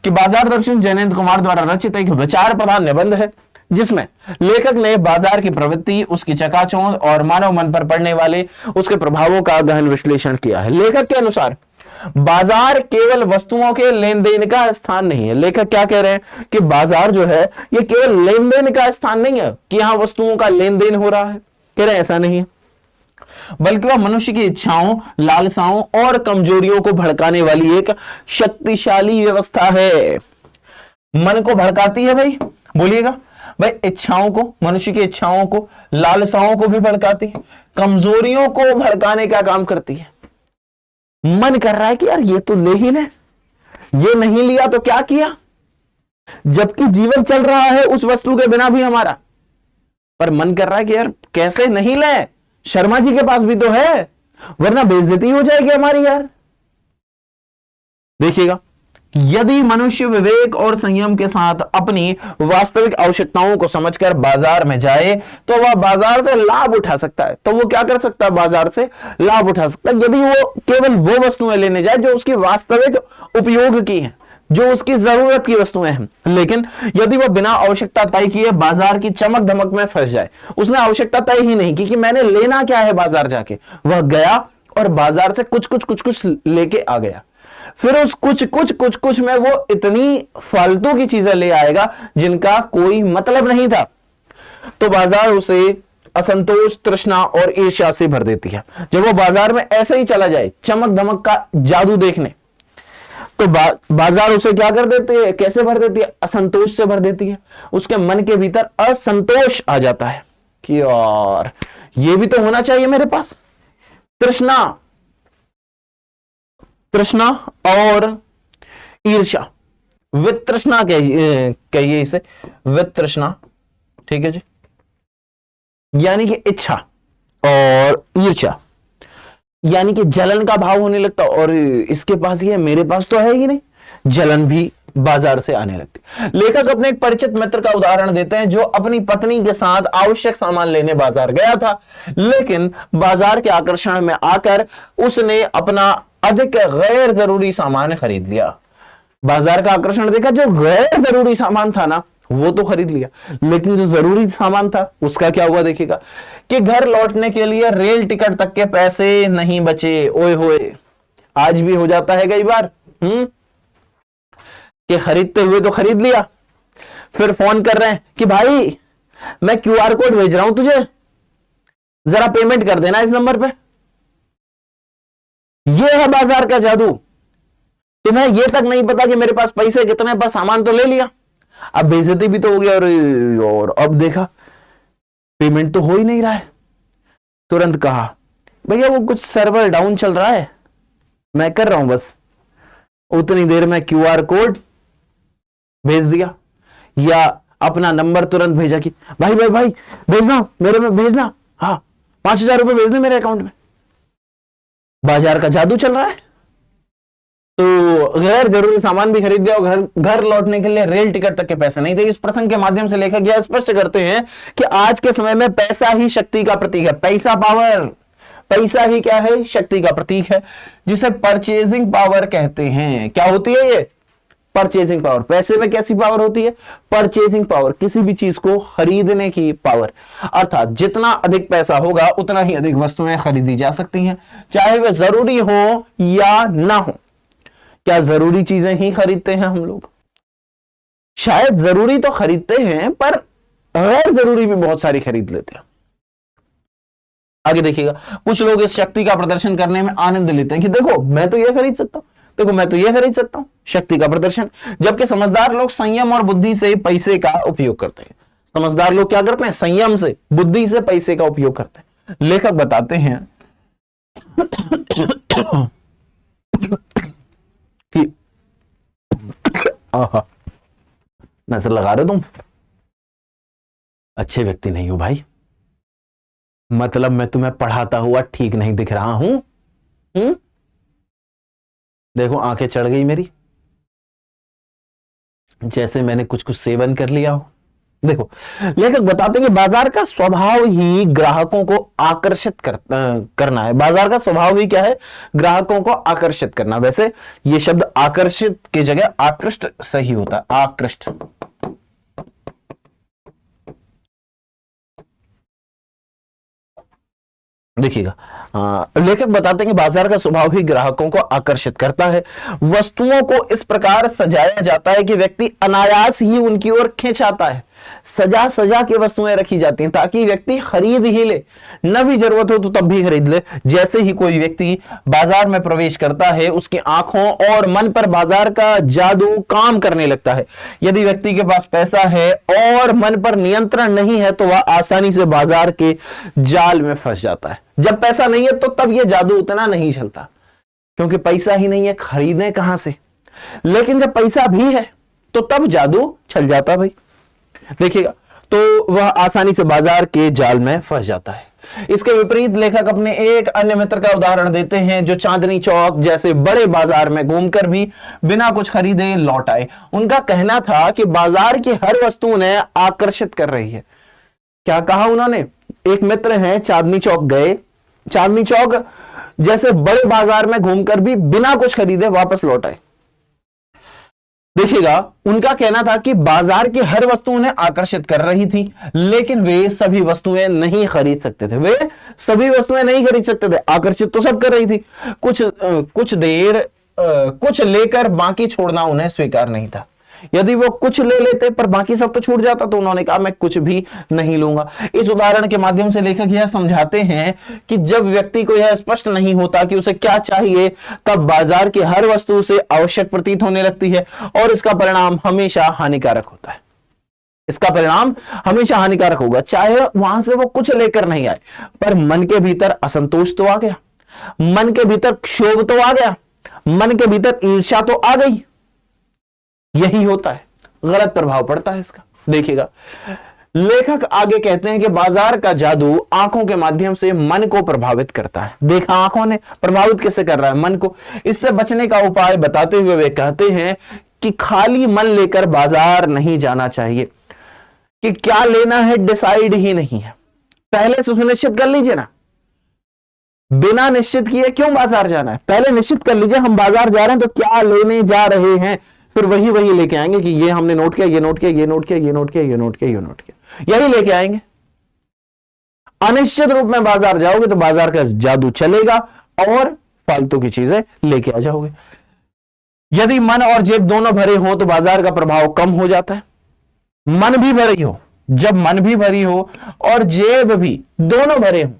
Speaker 1: कि बाजार दर्शन जैनेन्द्र कुमार द्वारा रचित एक विचार प्रधान निबंध है, जिसमें लेखक ने बाजार की प्रवृत्ति, उसकी चकाचौंध और मानव मन पर पड़ने वाले उसके प्रभावों का गहन विश्लेषण किया है। लेखक के अनुसार बाजार केवल वस्तुओं के लेन देन का स्थान नहीं है। लेखक क्या कह रहे हैं कि बाजार जो है ये केवल लेन देन का स्थान नहीं है कि यहां वस्तुओं का लेन देन हो रहा है। कह रहे हैं ऐसा नहीं है, बल्कि वह मनुष्य की इच्छाओं, लालसाओं और कमजोरियों को भड़काने वाली एक शक्तिशाली व्यवस्था है। मन को भड़काती है भाई, बोलिएगा भाई, इच्छाओं को, मनुष्य की इच्छाओं को, लालसाओं को भी भड़काती है, कमजोरियों को भड़काने का काम करती है। मन कर रहा है कि यार ये तो ले ही ले, ये नहीं लिया तो क्या किया, जबकि जीवन चल रहा है उस वस्तु के बिना भी हमारा, पर मन कर रहा है कि यार कैसे नहीं ले, शर्मा जी के पास भी तो है, वरना बेइज्जती हो जाएगी हमारी यार। देखिएगा, यदि मनुष्य विवेक और संयम के साथ अपनी वास्तविक आवश्यकताओं को समझकर बाजार में जाए तो वह बाजार से लाभ उठा सकता है। तो वो क्या कर सकता है? बाजार से लाभ उठा सकता है, यदि वो केवल वो वस्तुएं लेने जाए जो उसकी वास्तविक उपयोग की हैं, जो उसकी जरूरत की वस्तुएं हैं। लेकिन यदि वह बिना आवश्यकता तय किए बाजार की चमक धमक में फंस जाए, उसने आवश्यकता तय ही नहीं की कि मैंने लेना क्या है बाजार जाके, वह गया और बाजार से कुछ कुछ कुछ कुछ लेके आ गया, फिर उस कुछ कुछ कुछ कुछ में वो इतनी फालतू की चीजें ले आएगा जिनका कोई मतलब नहीं था, तो बाजार उसे असंतोष, तृष्णा और ईर्ष्या से भर देती है। जब वो बाजार में ऐसे ही चला जाए चमक धमक का जादू देखने, तो बाजार उसे क्या कर देती है, कैसे भर देती है? असंतोष से भर देती है। उसके मन के भीतर असंतोष आ जाता है कि यार ये भी तो होना चाहिए मेरे पास। तृष्णा और ईर्ष्या, वितृष्णा कहिए इसे, वितृष्णा, ठीक है जी, यानी कि इच्छा और ईर्ष्या, यानी कि जलन का भाव होने लगता, और इसके पास ये है, मेरे पास तो है ही नहीं, जलन भी बाजार से आने लगती। लेखक अपने एक परिचित मित्र का उदाहरण देते हैं जो अपनी पत्नी के साथ आवश्यक सामान लेने बाजार गया था, लेकिन बाजार के आकर्षण में आकर उसने अपना अधिक गैर जरूरी सामान खरीद लिया। बाजार का आकर्षण देखा, जो गैर जरूरी सामान था ना वो तो खरीद लिया, लेकिन जो जरूरी सामान था उसका क्या हुआ देखिएगा, कि घर लौटने के लिए रेल टिकट तक के पैसे नहीं बचे। ओए होए, आज भी हो जाता है कई बार कि खरीदते हुए तो खरीद लिया, फिर फोन कर रहे हैं कि भाई मैं क्यूआर कोड भेज रहा हूं तुझे, जरा पेमेंट कर देना इस नंबर पे। यह है बाजार का जादू। तुम्हें यह तक नहीं पता कि मेरे पास पैसे कितने, पर सामान तो ले लिया, अब बेइज्जती भी तो हो गया, और अब देखा पेमेंट तो हो ही नहीं रहा है। तुरंत कहा भैया वो कुछ सर्वर डाउन चल रहा है, मैं कर रहा हूं बस। उतनी देर में क्यूआर कोड भेज दिया, या अपना नंबर तुरंत भेजा कि भाई भाई भाई भेजना, मेरे में भेजना, हाँ 5,000 रुपए भेजने मेरे अकाउंट में। बाजार का जादू चल रहा है। तो गैर जरूरी सामान भी खरीद दिया, और घर लौटने के लिए रेल टिकट तक के पैसे नहीं थे। इस प्रसंग के माध्यम से लेखक यह स्पष्ट करते हैं कि आज के समय में पैसा ही शक्ति का प्रतीक है। पैसा पावर, पैसा ही क्या है, शक्ति का प्रतीक है, जिसे परचेजिंग पावर कहते हैं। क्या होती है ये परचेजिंग पावर? पैसे में कैसी पावर होती है? परचेजिंग पावर, किसी भी चीज को खरीदने की पावर। अर्थात जितना अधिक पैसा होगा उतना ही अधिक वस्तुएं खरीदी जा सकती हैं, चाहे वे जरूरी हो या ना हो। क्या जरूरी चीजें ही खरीदते हैं हम लोग? शायद जरूरी तो खरीदते हैं, पर गैर जरूरी भी बहुत सारी खरीद लेते हैं। आगे देखिएगा, कुछ लोग इस शक्ति का प्रदर्शन करने में आनंद लेते हैं कि देखो मैं तो यह खरीद सकता हूं, देखो मैं तो यह खरीद सकता हूं, शक्ति का प्रदर्शन। जबकि समझदार लोग संयम और बुद्धि से पैसे का उपयोग करते हैं। समझदार लोग क्या करते हैं? संयम से, बुद्धि से पैसे का उपयोग करते हैं। लेखक बताते हैं कि नजर लगा रहे तुम, अच्छे व्यक्ति नहीं हो भाई, मतलब मैं तुम्हें पढ़ाता हुआ ठीक नहीं दिख रहा हूं? देखो आंखें चढ़ गई मेरी, जैसे मैंने कुछ कुछ सेवन कर लिया हो। देखो लेखक बताते हैं कि बाजार का स्वभाव ही ग्राहकों को आकर्षित करना है। बाजार का स्वभाव ही क्या है? ग्राहकों को आकर्षित करना। वैसे ये शब्द आकर्षित की जगह आकृष्ट सही होता है, आकृष्ट। देखिएगा, लेखक बताते हैं कि बाजार का स्वभाव ही ग्राहकों को आकर्षित करता है। वस्तुओं को इस प्रकार सजाया जाता है कि व्यक्ति अनायास ही उनकी ओर खींच आता है। सजा सजा के वस्तुएं रखी जाती हैं ताकि व्यक्ति खरीद ही ले, न भी जरूरत हो तो तब भी खरीद ले। जैसे ही कोई व्यक्ति बाजार में प्रवेश करता है, उसकी आंखों और मन पर बाजार का जादू काम करने लगता है। यदि व्यक्ति के पास पैसा है और मन पर नियंत्रण नहीं है तो वह आसानी से बाजार के जाल में फंस जाता है। जब पैसा नहीं है तो तब यह जादू उतना नहीं चलता, क्योंकि पैसा ही नहीं है, खरीदें कहां से। लेकिन जब पैसा भी है तो तब जादू चल जाता भाई। देखिएगा, तो वह आसानी से बाजार के जाल में फंस जाता है। इसके विपरीत लेखक अपने एक अन्य मित्र का उदाहरण देते हैं जो चांदनी चौक जैसे बड़े बाजार में घूमकर भी बिना कुछ खरीदे लौट आए। उनका कहना था कि बाजार की हर वस्तु उन्हें आकर्षित कर रही है। क्या कहा उन्होंने? एक मित्र हैं, चांदनी चौक गए, चांदनी चौक जैसे बड़े बाजार में घूमकर भी बिना कुछ खरीदे वापस लौट आए। देखिएगा, उनका कहना था कि बाजार की हर वस्तु उन्हें आकर्षित कर रही थी, लेकिन वे सभी वस्तुएं नहीं खरीद सकते थे। वे सभी वस्तुएं नहीं खरीद सकते थे, आकर्षित तो सब कर रही थी। कुछ लेकर बाकी छोड़ना उन्हें स्वीकार नहीं था। यदि वो कुछ ले लेते पर बाकी सब तो छूट जाता, तो उन्होंने कहा मैं कुछ भी नहीं लूंगा। इस उदाहरण के माध्यम से लेखक यह समझाते हैं कि जब व्यक्ति को यह स्पष्ट नहीं होता कि उसे क्या चाहिए, तब बाजार की हर वस्तु उसे आवश्यक प्रतीत होने लगती है और इसका परिणाम हमेशा हानिकारक होता है। इसका परिणाम हमेशा हानिकारक होगा, चाहे वहां से वो कुछ लेकर नहीं आए, पर मन के भीतर असंतोष तो आ गया, मन के भीतर क्षोभ तो आ गया, मन के भीतर ईर्ष्या तो आ गई। यही होता है, गलत प्रभाव पड़ता है इसका। देखिएगा, लेखक आगे कहते हैं कि बाजार का जादू आंखों के माध्यम से मन को प्रभावित करता है। देखा, आंखों ने प्रभावित कैसे कर रहा है मन को। इससे बचने का उपाय बताते हुए वे कहते हैं कि खाली मन लेकर बाजार नहीं जाना चाहिए। कि क्या लेना है डिसाइड ही नहीं है, पहले से सुनिश्चित कर लीजिए ना। बिना निश्चित किए क्यों बाजार जाना है, पहले निश्चित कर लीजिए हम बाजार जा रहे हैं तो क्या लेने जा रहे हैं, फिर वही लेके आएंगे कि ये हमने नोट किया, ये नोट किया, ये नोट किया, ये नोट किया, ये नोट किया, ये नोट किया, यही लेके आएंगे। अनिश्चित रूप में बाजार जाओगे तो बाजार का जादू चलेगा और फालतू की चीजें लेके आ जाओगे। यदि मन और जेब दोनों भरे हो तो बाजार का प्रभाव कम हो जाता है। मन भी भरी हो, जब मन भी भरी हो और जेब भी दोनों भरे हो,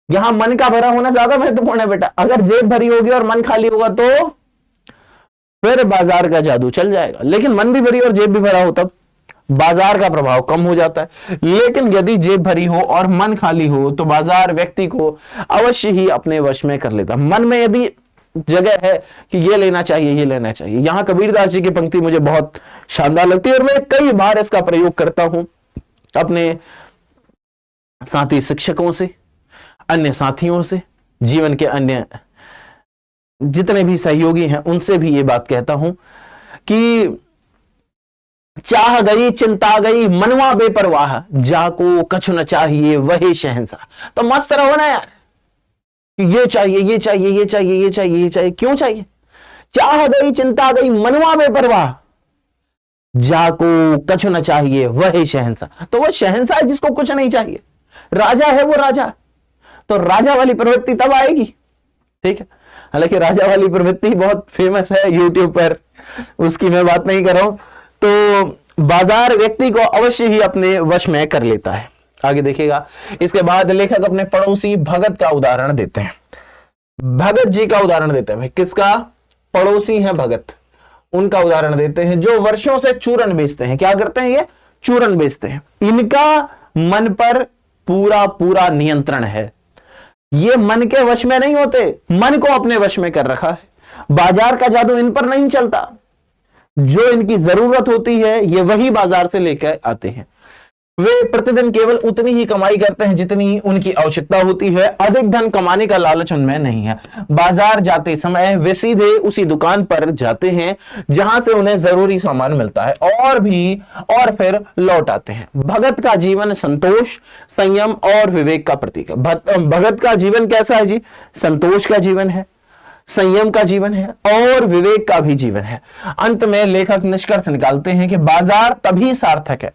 Speaker 1: यहां मन का भरा होना ज्यादा महत्वपूर्ण है बेटा। अगर जेब भरी होगी और मन खाली होगा तो फिर बाजार का जादू चल जाएगा, लेकिन मन भी भरी और जेब भी भरा हो तब बाजार का प्रभाव कम हो जाता है। लेकिन यदि जेब भरी हो और मन खाली हो तो बाजार व्यक्ति को अवश्य ही अपने वश में कर लेता। मन में यदि जगह है कि ये लेना चाहिए, ये लेना चाहिए। यहां कबीरदास जी की पंक्ति मुझे बहुत शानदार लगती है और मैं कई बार इसका प्रयोग करता हूं अपने साथी शिक्षकों से, अन्य साथियों से, जीवन के अन्य जितने भी सहयोगी हैं उनसे भी ये बात कहता हूं कि चाह गई चिंता गई मनवा बेपरवाह, जाको कछु न चाहिए वही शहंशाह। तो मस्त रहो ना यार, ये चाहिए, ये चाहिए, ये चाहिए, ये चाहिए, ये चाहिए, क्यों चाहिए? चाह गई चिंता गई मनवा बेपरवाह, जाको कछु न चाहिए वही शहंशाह। तो वो शहंशाह जिसको कुछ नहीं चाहिए, राजा है वो राजा, तो राजा वाली प्रवृत्ति तब आएगी। ठीक है, हालांकि राजा वाली प्रवृत्ति बहुत फेमस है यूट्यूब पर, उसकी मैं बात नहीं कर रहा हूं। तो बाजार व्यक्ति को अवश्य ही अपने वश में कर लेता है। आगे देखिएगा, इसके बाद लेखक अपने पड़ोसी भगत का उदाहरण देते हैं। भगत जी का उदाहरण देते हैं। भाई किसका? पड़ोसी हैं भगत, उनका उदाहरण देते हैं जो वर्षों से चूरन बेचते हैं। क्या करते हैं ये? चूरन बेचते हैं। इनका मन पर पूरा पूरा नियंत्रण है, ये मन के वश में नहीं होते, मन को अपने वश में कर रखा है। बाजार का जादू इन पर नहीं चलता, जो इनकी जरूरत होती है ये वही बाजार से लेकर आते हैं। वे प्रतिदिन केवल उतनी ही कमाई करते हैं जितनी उनकी आवश्यकता होती है, अधिक धन कमाने का लालच उनमें नहीं है। बाजार जाते समय वे सीधे उसी दुकान पर जाते हैं जहां से उन्हें जरूरी सामान मिलता है और फिर लौट आते हैं। भगत का जीवन संतोष, संयम और विवेक का प्रतीक है। भगत का जीवन कैसा है जी? संतोष का जीवन है, संयम का जीवन है और विवेक का भी जीवन है। अंत में लेखक निष्कर्ष निकालते हैं कि बाजार तभी सार्थक है।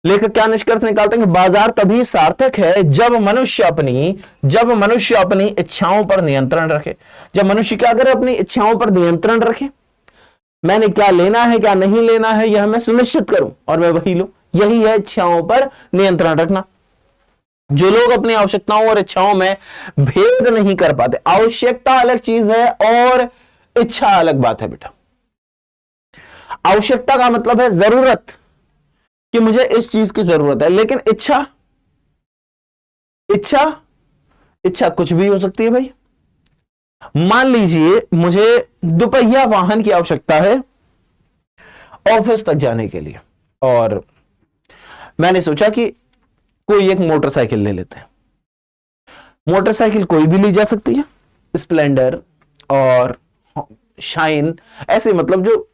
Speaker 1: लेखक क्या निष्कर्ष निकालते हैं कि बाजार तभी सार्थक है जब मनुष्य अपनी इच्छाओं पर नियंत्रण रखे। जब मनुष्य क्या करे? अपनी इच्छाओं पर नियंत्रण रखे। मैंने क्या लेना है, क्या नहीं लेना है, यह मैं सुनिश्चित करूं और मैं वही लूं। यही है इच्छाओं पर नियंत्रण रखना। जो लोग अपनी आवश्यकताओं और इच्छाओं में भेद नहीं कर पाते, आवश्यकता अलग चीज है और इच्छा अलग बात है बेटा। आवश्यकता का मतलब है जरूरत, कि मुझे इस चीज की जरूरत है, लेकिन इच्छा कुछ भी हो सकती है भाई। मान लीजिए मुझे दुपहिया वाहन की आवश्यकता है ऑफिस तक जाने के लिए, और मैंने सोचा कि कोई एक मोटरसाइकिल ले लेते हैं। मोटरसाइकिल कोई भी ली जा सकती है, स्प्लेंडर और शाइन, ऐसे मतलब जो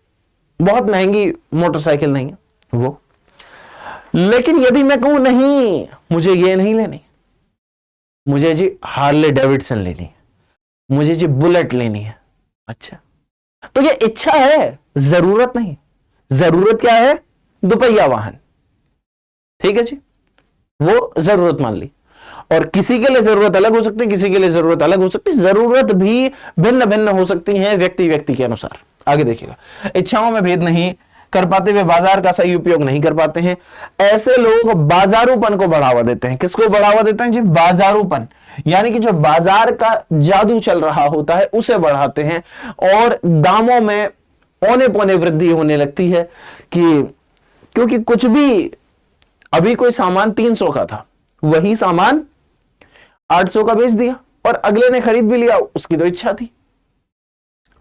Speaker 1: बहुत महंगी मोटरसाइकिल नहीं है वो। लेकिन यदि मैं कहूं नहीं मुझे ये नहीं लेनी, मुझे जी हार्ले डेविडसन लेनी है, मुझे जी बुलेट लेनी है, अच्छा तो ये इच्छा है, जरूरत नहीं। जरूरत क्या है? दुपहिया वाहन। ठीक है जी, वो जरूरत मान ली। और किसी के लिए जरूरत अलग हो सकती है, किसी के लिए जरूरत अलग हो सकती है। जरूरत भी भिन्न भिन्न हो सकती है व्यक्ति व्यक्ति के अनुसार। आगे देखिएगा, इच्छाओं में भेद नहीं कर पाते वे बाजार का सही उपयोग नहीं कर पाते हैं। ऐसे लोग बाजारूपन को बढ़ावा देते हैं। किसको बढ़ावा देते हैं जी? बाजारूपन, यानी कि जो बाजार का जादू चल रहा होता है उसे बढ़ाते हैं और दामों में औने पौने वृद्धि होने लगती है। कि क्योंकि कुछ भी, अभी कोई सामान 300 का था, वही सामान 800 का बेच दिया और अगले ने खरीद भी लिया, उसकी तो इच्छा थी।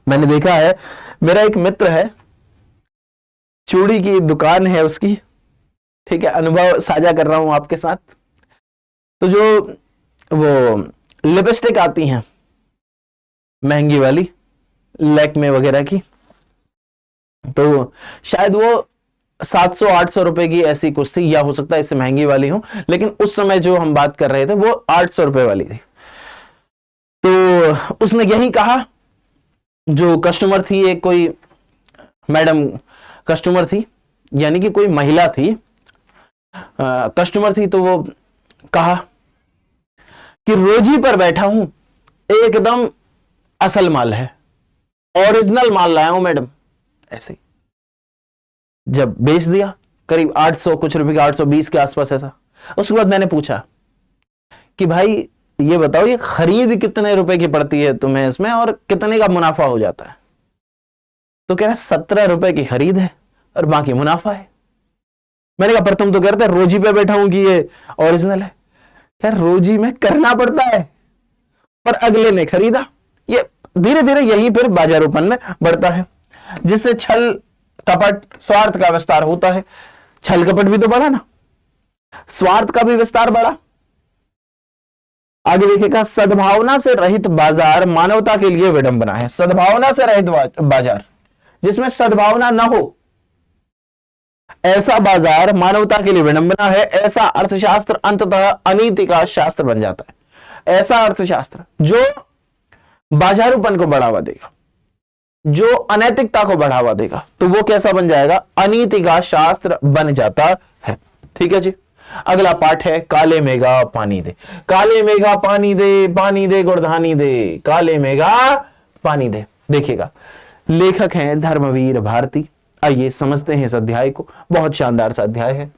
Speaker 1: मैंने देखा है, मेरा एक मित्र है, चूड़ी की दुकान है उसकी, ठीक है, अनुभव साझा कर रहा हूं आपके साथ। तो जो वो लिपस्टिक आती हैं महंगी वाली, लैक्मे वगैरह की, तो शायद वो 700-800 रुपए की ऐसी कुछ थी, या हो सकता है इससे महंगी वाली हो, लेकिन उस समय जो हम बात कर रहे थे वो 800 रुपए वाली थी। तो उसने यही कहा, जो कस्टमर थी, एक कोई मैडम कस्टमर थी, यानी कि कोई महिला थी कस्टमर थी, तो वो कहा कि रोजी पर बैठा हूं, एकदम असल माल है, ओरिजिनल माल लाया हूं मैडम। ऐसे जब बेच दिया करीब 800 कुछ रुपए का, 820 के आसपास ऐसा। उसके बाद मैंने पूछा कि भाई ये बताओ, ये खरीद कितने रुपए की पड़ती है तुम्हें इसमें, और कितने का मुनाफा हो जाता है? तो कह रहा 17 रुपए की खरीद है और बाकी मुनाफा है। मैंने कहा पर तुम तो कहते रोजी पे बैठा हूं कि ये ओरिजिनल है। यार रोजी में करना पड़ता है, पर अगले ने खरीदा। ये धीरे धीरे यही फिर बाजारोपन में बढ़ता है, जिससे छल कपट स्वार्थ का विस्तार होता है। छल कपट भी तो बढ़ा ना, स्वार्थ का भी विस्तार बढ़ा। आगे देखिएगा, सद्भावना से रहित बाजार मानवता के लिए विडंबना है। सद्भावना से रहित बाजार, जिसमें सद्भावना ना हो, ऐसा बाजार मानवता के लिए विडंबना है। ऐसा अर्थशास्त्र अंततः अनीति का शास्त्र बन जाता है। ऐसा अर्थशास्त्र जो बाजारूपन को बढ़ावा देगा, जो अनैतिकता को बढ़ावा देगा, तो वो कैसा बन जाएगा? अनीति का शास्त्र बन जाता है। ठीक है जी। अगला पाठ है, काले मेघा पानी दे। काले मेघा पानी दे, पानी दे गुड़धानी दे, काले मेघा पानी दे। देखिएगा, लेखक हैं धर्मवीर भारती। आइए समझते हैं इस अध्याय को। बहुत शानदार सा अध्याय है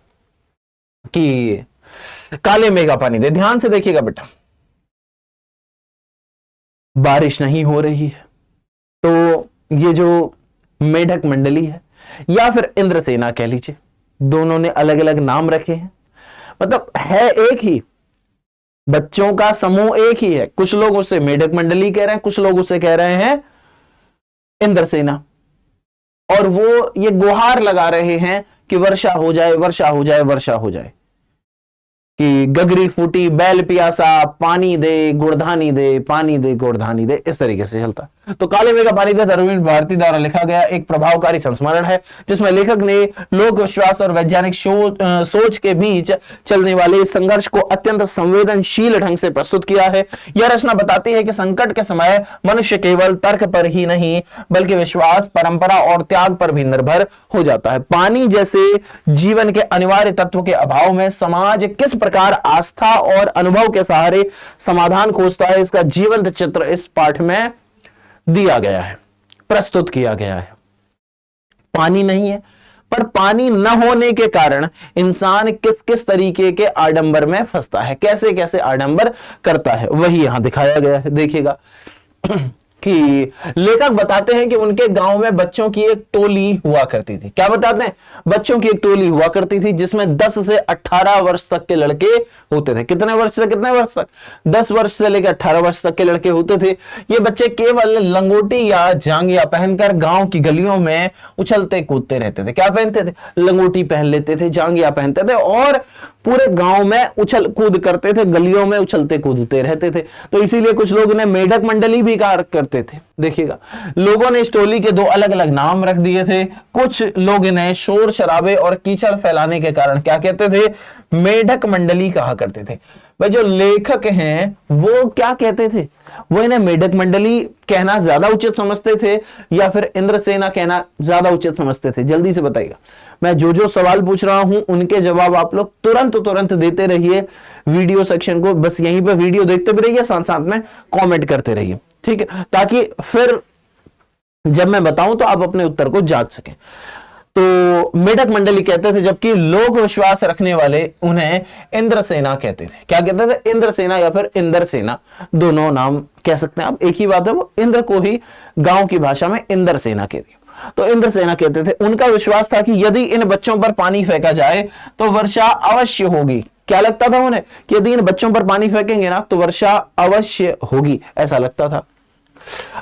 Speaker 1: कि काले मेघा पानी दे। ध्यान से देखिएगा बेटा, बारिश नहीं हो रही है, तो ये जो मेढक मंडली है, या फिर इंद्रसेना कह लीजिए, दोनों ने अलग अलग नाम रखे हैं, मतलब है एक ही, बच्चों का समूह एक ही है। कुछ लोग उसे मेढक मंडली कह रहे हैं, कुछ लोग उसे कह रहे हैं इंद्रसेना। और वो ये गुहार लगा रहे हैं कि वर्षा हो जाए, वर्षा हो जाए, वर्षा हो जाए, कि गगरी फूटी बैल पियासा, पानी दे गुड़धानी दे, पानी दे गुड़धानी दे, इस तरीके से चलता। तो काले मेघा पानी दे धर्मवीर भारती द्वारा लिखा गया एक प्रभावकारी संस्मरण है, जिसमें लेखक ने लोक विश्वास और वैज्ञानिक सोच के बीच चलने वाले संघर्ष को अत्यंत संवेदनशील ढंग से प्रस्तुत किया है। यह रचना बताती है कि संकट के समय मनुष्य केवल तर्क पर ही नहीं, बल्कि विश्वास, परंपरा और त्याग पर भी निर्भर हो जाता है। पानी जैसे जीवन के अनिवार्य तत्व के अभाव में समाज किस प्रकार आस्था और अनुभव के सहारे समाधान खोजता है, इसका जीवंत चित्र इस पाठ में दिया गया है, प्रस्तुत किया गया है। पानी नहीं है, पर पानी न होने के कारण इंसान किस किस तरीके के आडंबर में फंसता है, कैसे कैसे आडंबर करता है, वही यहां दिखाया गया है। देखिएगा कि लेखक बताते हैं कि उनके गांव में बच्चों की एक टोली हुआ करती थी। क्या बताते हैं? बच्चों की एक टोली हुआ करती थी, जिसमें 10 से 18 वर्ष तक के लड़के होते थे। कितने वर्ष से कितने वर्ष तक? 10 वर्ष से लेकर 18 वर्ष तक के लड़के होते थे। ये बच्चे केवल लंगोटी या जांघिया पहनकर गांव की गलियों में उछलते कूदते रहते थे। क्या पहनते थे? लंगोटी पहन लेते थे, जांघिया पहनते थे, और पूरे गांव में उछल कूद करते थे, गलियों में उछलते कूदते रहते थे। तो इसीलिए कुछ लोग उन्हें मेढक मंडली भी कहा करते थे। देखिएगा, लोगों ने इस टोली के 2 अलग अलग नाम रख दिए थे। कुछ लोग इन्हें शोर शराबे और कीचड़ फैलाने के कारण क्या कहते थे? मेढक मंडली कहा करते थे। भाई जो लेखक हैं वो क्या कहते थे? वो इन्हें मेढक मंडली कहना ज्यादा उचित समझते थे, या फिर इंद्रसेना कहना ज्यादा उचित समझते थे? जल्दी से बताइएगा। मैं जो जो सवाल पूछ रहा हूं उनके जवाब आप लोग तुरंत तुरंत देते रहिए। वीडियो सेक्शन को बस यहीं पे वीडियो देखते भी रहिए, साथ साथ में कमेंट करते रहिए, ठीक है, ताकि फिर जब मैं बताऊं तो आप अपने उत्तर को जांच सकें। तो मेढक मंडली कहते थे, जबकि लोक विश्वास रखने वाले उन्हें इंद्रसेना कहते थे। क्या कहते थे? इंद्रसेना या फिर इंद्रसेना, दोनों नाम कह सकते हैं आप, एक ही बात है। वो इंद्र को ही गांव की भाषा में इंद्रसेना कहते हैं। तो इंद्रसेना कहते थे, उनका विश्वास था कि यदि इन बच्चों पर पानी फेंका जाए तो वर्षा अवश्य होगी। क्या लगता था उन्हें? कि यदि इन बच्चों पर पानी फेंकेंगे ना तो वर्षा अवश्य होगी, ऐसा लगता था।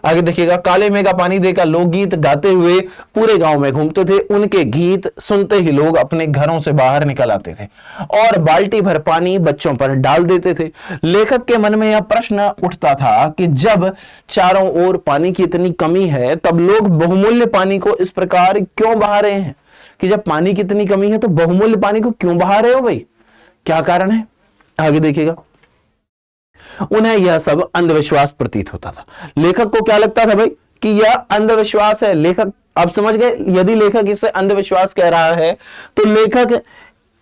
Speaker 1: आगे देखिएगा, काले मेघ का पानी देकर लोकगीत गाते हुए पूरे गांव में घूमते थे। उनके गीत सुनते ही लोग अपने घरों से बाहर निकल आते थे और बाल्टी भर पानी बच्चों पर डाल देते थे। लेखक के मन में यह प्रश्न उठता था कि जब चारों ओर पानी की इतनी कमी है, तब लोग बहुमूल्य पानी को इस प्रकार क्यों बहा रहे हैं? कि जब पानी की इतनी कमी है तो बहुमूल्य पानी को क्यों बहा रहे हो भाई? क्या कारण है? आगे देखिएगा, उन्हें यह सब अंधविश्वास प्रतीत होता था। लेखक को क्या लगता था भाई कि यह अंधविश्वास है। लेखक अब समझ गए, यदि लेखक इसे अंधविश्वास कह रहा है तो लेखक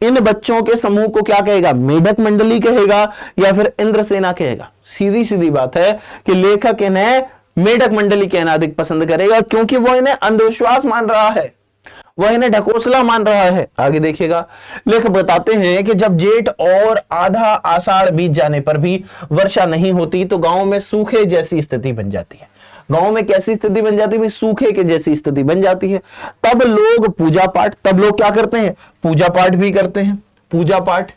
Speaker 1: इन बच्चों के समूह को क्या कहेगा? मेढक मंडली कहेगा या फिर इंद्रसेना कहेगा? सीधी सीधी बात है कि लेखक इन्हें मेढक मंडली कहना अधिक पसंद करेगा, क्योंकि वो इन्हें अंधविश्वास मान रहा है, वह इन्हें ढकोसला मान रहा है। आगे देखिएगा, लेखक बताते हैं कि जब जेठ और आधा आषाढ़ बीत जाने पर भी वर्षा नहीं होती तो गांव में सूखे जैसी स्थिति बन जाती है। गांव में कैसी स्थिति बन जाती है? सूखे के जैसी स्थिति बन जाती है। तब लोग क्या करते हैं? पूजा पाठ भी करते हैं। पूजा पाठ,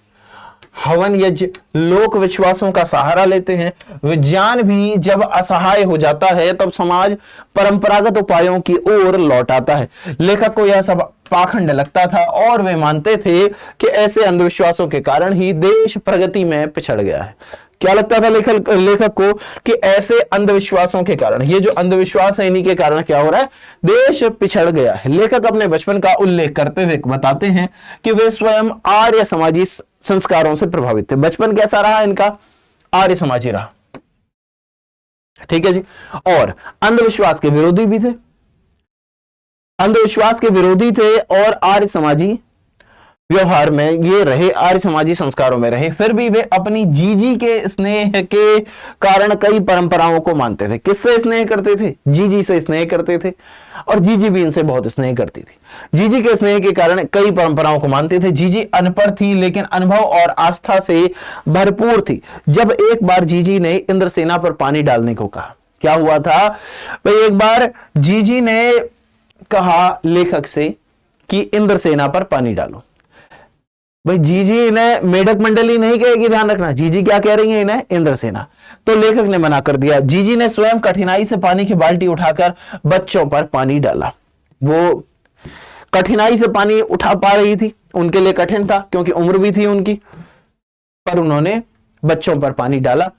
Speaker 1: हवन यज्ञ, लोक विश्वासों का सहारा लेते हैं। विज्ञान भी जब असहाय हो जाता है तब समाज परंपरागत उपायों की ओर लौट आता है। लेखक को यह सब पाखंड लगता था और वे मानते थे कि ऐसे अंधविश्वासों के कारण ही देश प्रगति में पिछड़ गया है। क्या लगता था लेखक को? कि ऐसे अंधविश्वासों के कारण, ये जो अंधविश्वास है इन्हीं के कारण क्या हो रहा है? देश पिछड़ गया है। लेखक अपने बचपन का उल्लेख करते हुए बताते हैं कि वे स्वयं आर्य समाजी संस्कारों से प्रभावित थे। बचपन कैसा रहा इनका? आर्य समाजी रहा। ठीक है जी। और अंधविश्वास के विरोधी भी थे, अंधविश्वास के विरोधी थे और आर्य समाजी व्यवहार में ये रहे, आर्य समाजी संस्कारों में रहे। फिर भी वे अपनी जीजी के स्नेह के कारण कई परंपराओं को मानते थे। किससे स्नेह करते थे? जीजी से स्नेह करते थे और जीजी भी इनसे बहुत स्नेह करती थी। जीजी के स्नेह के कारण कई परंपराओं को मानते थे। जीजी अनपढ़ थी लेकिन अनुभव और आस्था से भरपूर थी। जब एक बार जीजी ने इंद्रसेना पर पानी डालने को कहा, क्या हुआ था भाई? एक बार जीजी ने कहा लेखक से कि इंद्रसेना पर पानी डालो। भाई जीजी इन्हें मेढक मंडली नहीं कहेगी, ध्यान रखना। जीजी क्या कह रही है? इन्हें इंद्रसेना। तो लेखक ने मना कर दिया। जीजी ने स्वयं कठिनाई से पानी की बाल्टी उठाकर बच्चों पर पानी डाला। वो कठिनाई से पानी उठा पा रही थी, उनके लिए कठिन था क्योंकि उम्र भी थी उनकी, पर उन्होंने बच्चों पर पानी डाला।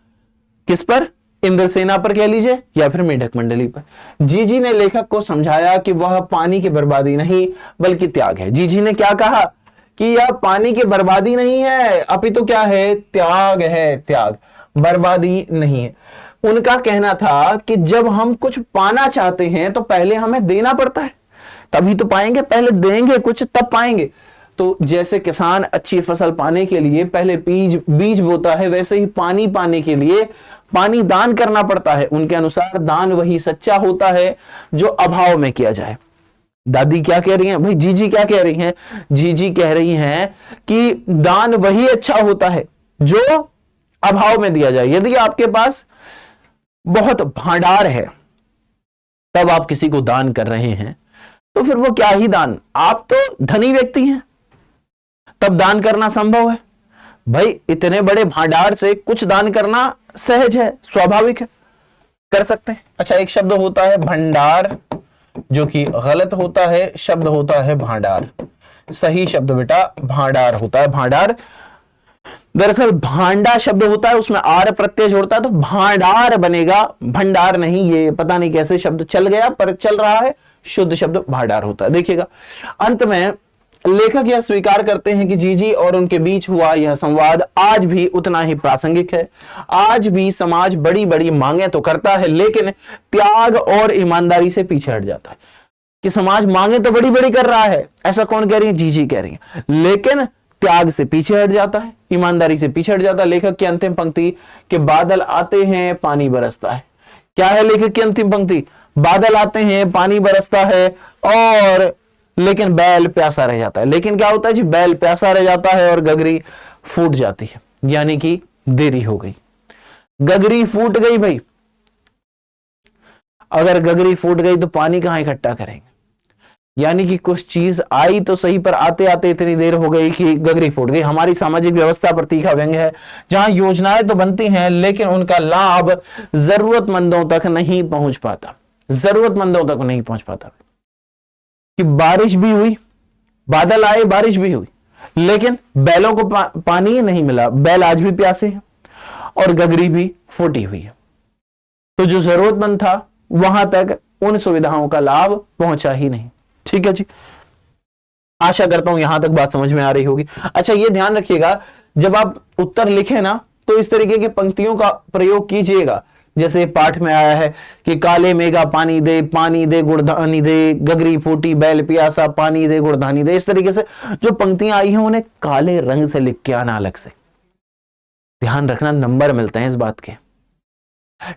Speaker 1: किस पर? इंद्रसेना पर कह लीजिए या फिर मेढक मंडली पर। जीजी ने लेखक को समझाया कि वह पानी की बर्बादी नहीं बल्कि त्याग है। जीजी ने क्या कहा कि यह पानी की बर्बादी नहीं है, अपितु क्या है? त्याग है। त्याग, बर्बादी नहीं है। उनका कहना था कि जब हम कुछ पाना चाहते हैं तो पहले हमें देना पड़ता है, तभी तो पाएंगे। पहले देंगे कुछ तब पाएंगे। तो जैसे किसान अच्छी फसल पाने के लिए पहले बीज बोता है, वैसे ही पानी पाने के लिए पानी दान करना पड़ता है। उनके अनुसार दान वही सच्चा होता है जो अभाव में किया जाए। दादी क्या कह रही हैं भाई? जीजी क्या कह रही हैं? जीजी कह रही हैं कि दान वही अच्छा होता है जो अभाव में दिया जाए। यदि आपके पास बहुत भंडार है तब आप किसी को दान कर रहे हैं तो फिर वो क्या ही दान? आप तो धनी व्यक्ति हैं तब दान करना संभव है। भाई इतने बड़े भंडार से कुछ दान करना सहज है, स्वाभाविक है, कर सकते हैं। अच्छा, एक शब्द होता है भंडार जो कि गलत होता है, शब्द होता है भांडार। सही शब्द बेटा भांडार होता है। भांडार दरअसल भांडा शब्द होता है, उसमें आर प्रत्यय जोड़ता है तो भांडार बनेगा, भंडार नहीं। ये पता नहीं कैसे शब्द चल गया पर चल रहा है, शुद्ध शब्द भांडार होता है। देखिएगा, अंत में लेखक यह स्वीकार करते हैं कि जीजी और उनके बीच हुआ यह संवाद आज भी उतना ही प्रासंगिक है। आज भी समाज बड़ी बड़ी मांगे तो करता है लेकिन त्याग और ईमानदारी से पीछे हट जाता है। कि समाज मांगे तो बड़ी बड़ी कर रहा है, ऐसा कौन कह रही है? जीजी कह रही है, लेकिन त्याग से पीछे हट जाता है, ईमानदारी से पीछे हट जाता है। लेखक की अंतिम पंक्ति कि बादल आते हैं पानी बरसता है। क्या है लेखक की अंतिम पंक्ति? बादल आते हैं पानी बरसता है और लेकिन बैल प्यासा रह जाता है। लेकिन क्या होता है जी? बैल प्यासा रह जाता है और गगरी फूट जाती है, यानी कि देरी हो गई, गगरी फूट गई। भाई अगर गगरी फूट गई तो पानी कहां इकट्ठा करेंगे? यानी कि कुछ चीज आई तो सही, पर आते आते इतनी देर हो गई कि गगरी फूट गई। हमारी सामाजिक व्यवस्था पर तीखा व्यंग्य है, जहां योजनाएं तो बनती हैं लेकिन उनका लाभ जरूरतमंदों तक नहीं पहुंच पाता, जरूरतमंदों तक नहीं पहुंच पाता। कि बारिश भी हुई, बादल आए, बारिश भी हुई, लेकिन बैलों को पानी नहीं मिला, बैल आज भी प्यासे हैं और गगरी भी फूटी हुई है। तो जो जरूरतमंद था वहां तक उन सुविधाओं का लाभ पहुंचा ही नहीं। ठीक है जी, आशा करता हूं यहां तक बात समझ में आ रही होगी। अच्छा, ये ध्यान रखिएगा, जब आप उत्तर लिखें ना तो इस तरीके की पंक्तियों का प्रयोग कीजिएगा, जैसे पाठ में आया है कि काले मेघा पानी दे गुड़धानी दे, गगरी फूटी बैल प्यासा पानी दे गुड़धानी दे। इस तरीके से जो पंक्तियां आई हैं उन्हें काले रंग से लिख के आना अलग से। ध्यान रखना, नंबर मिलते हैं इस बात के,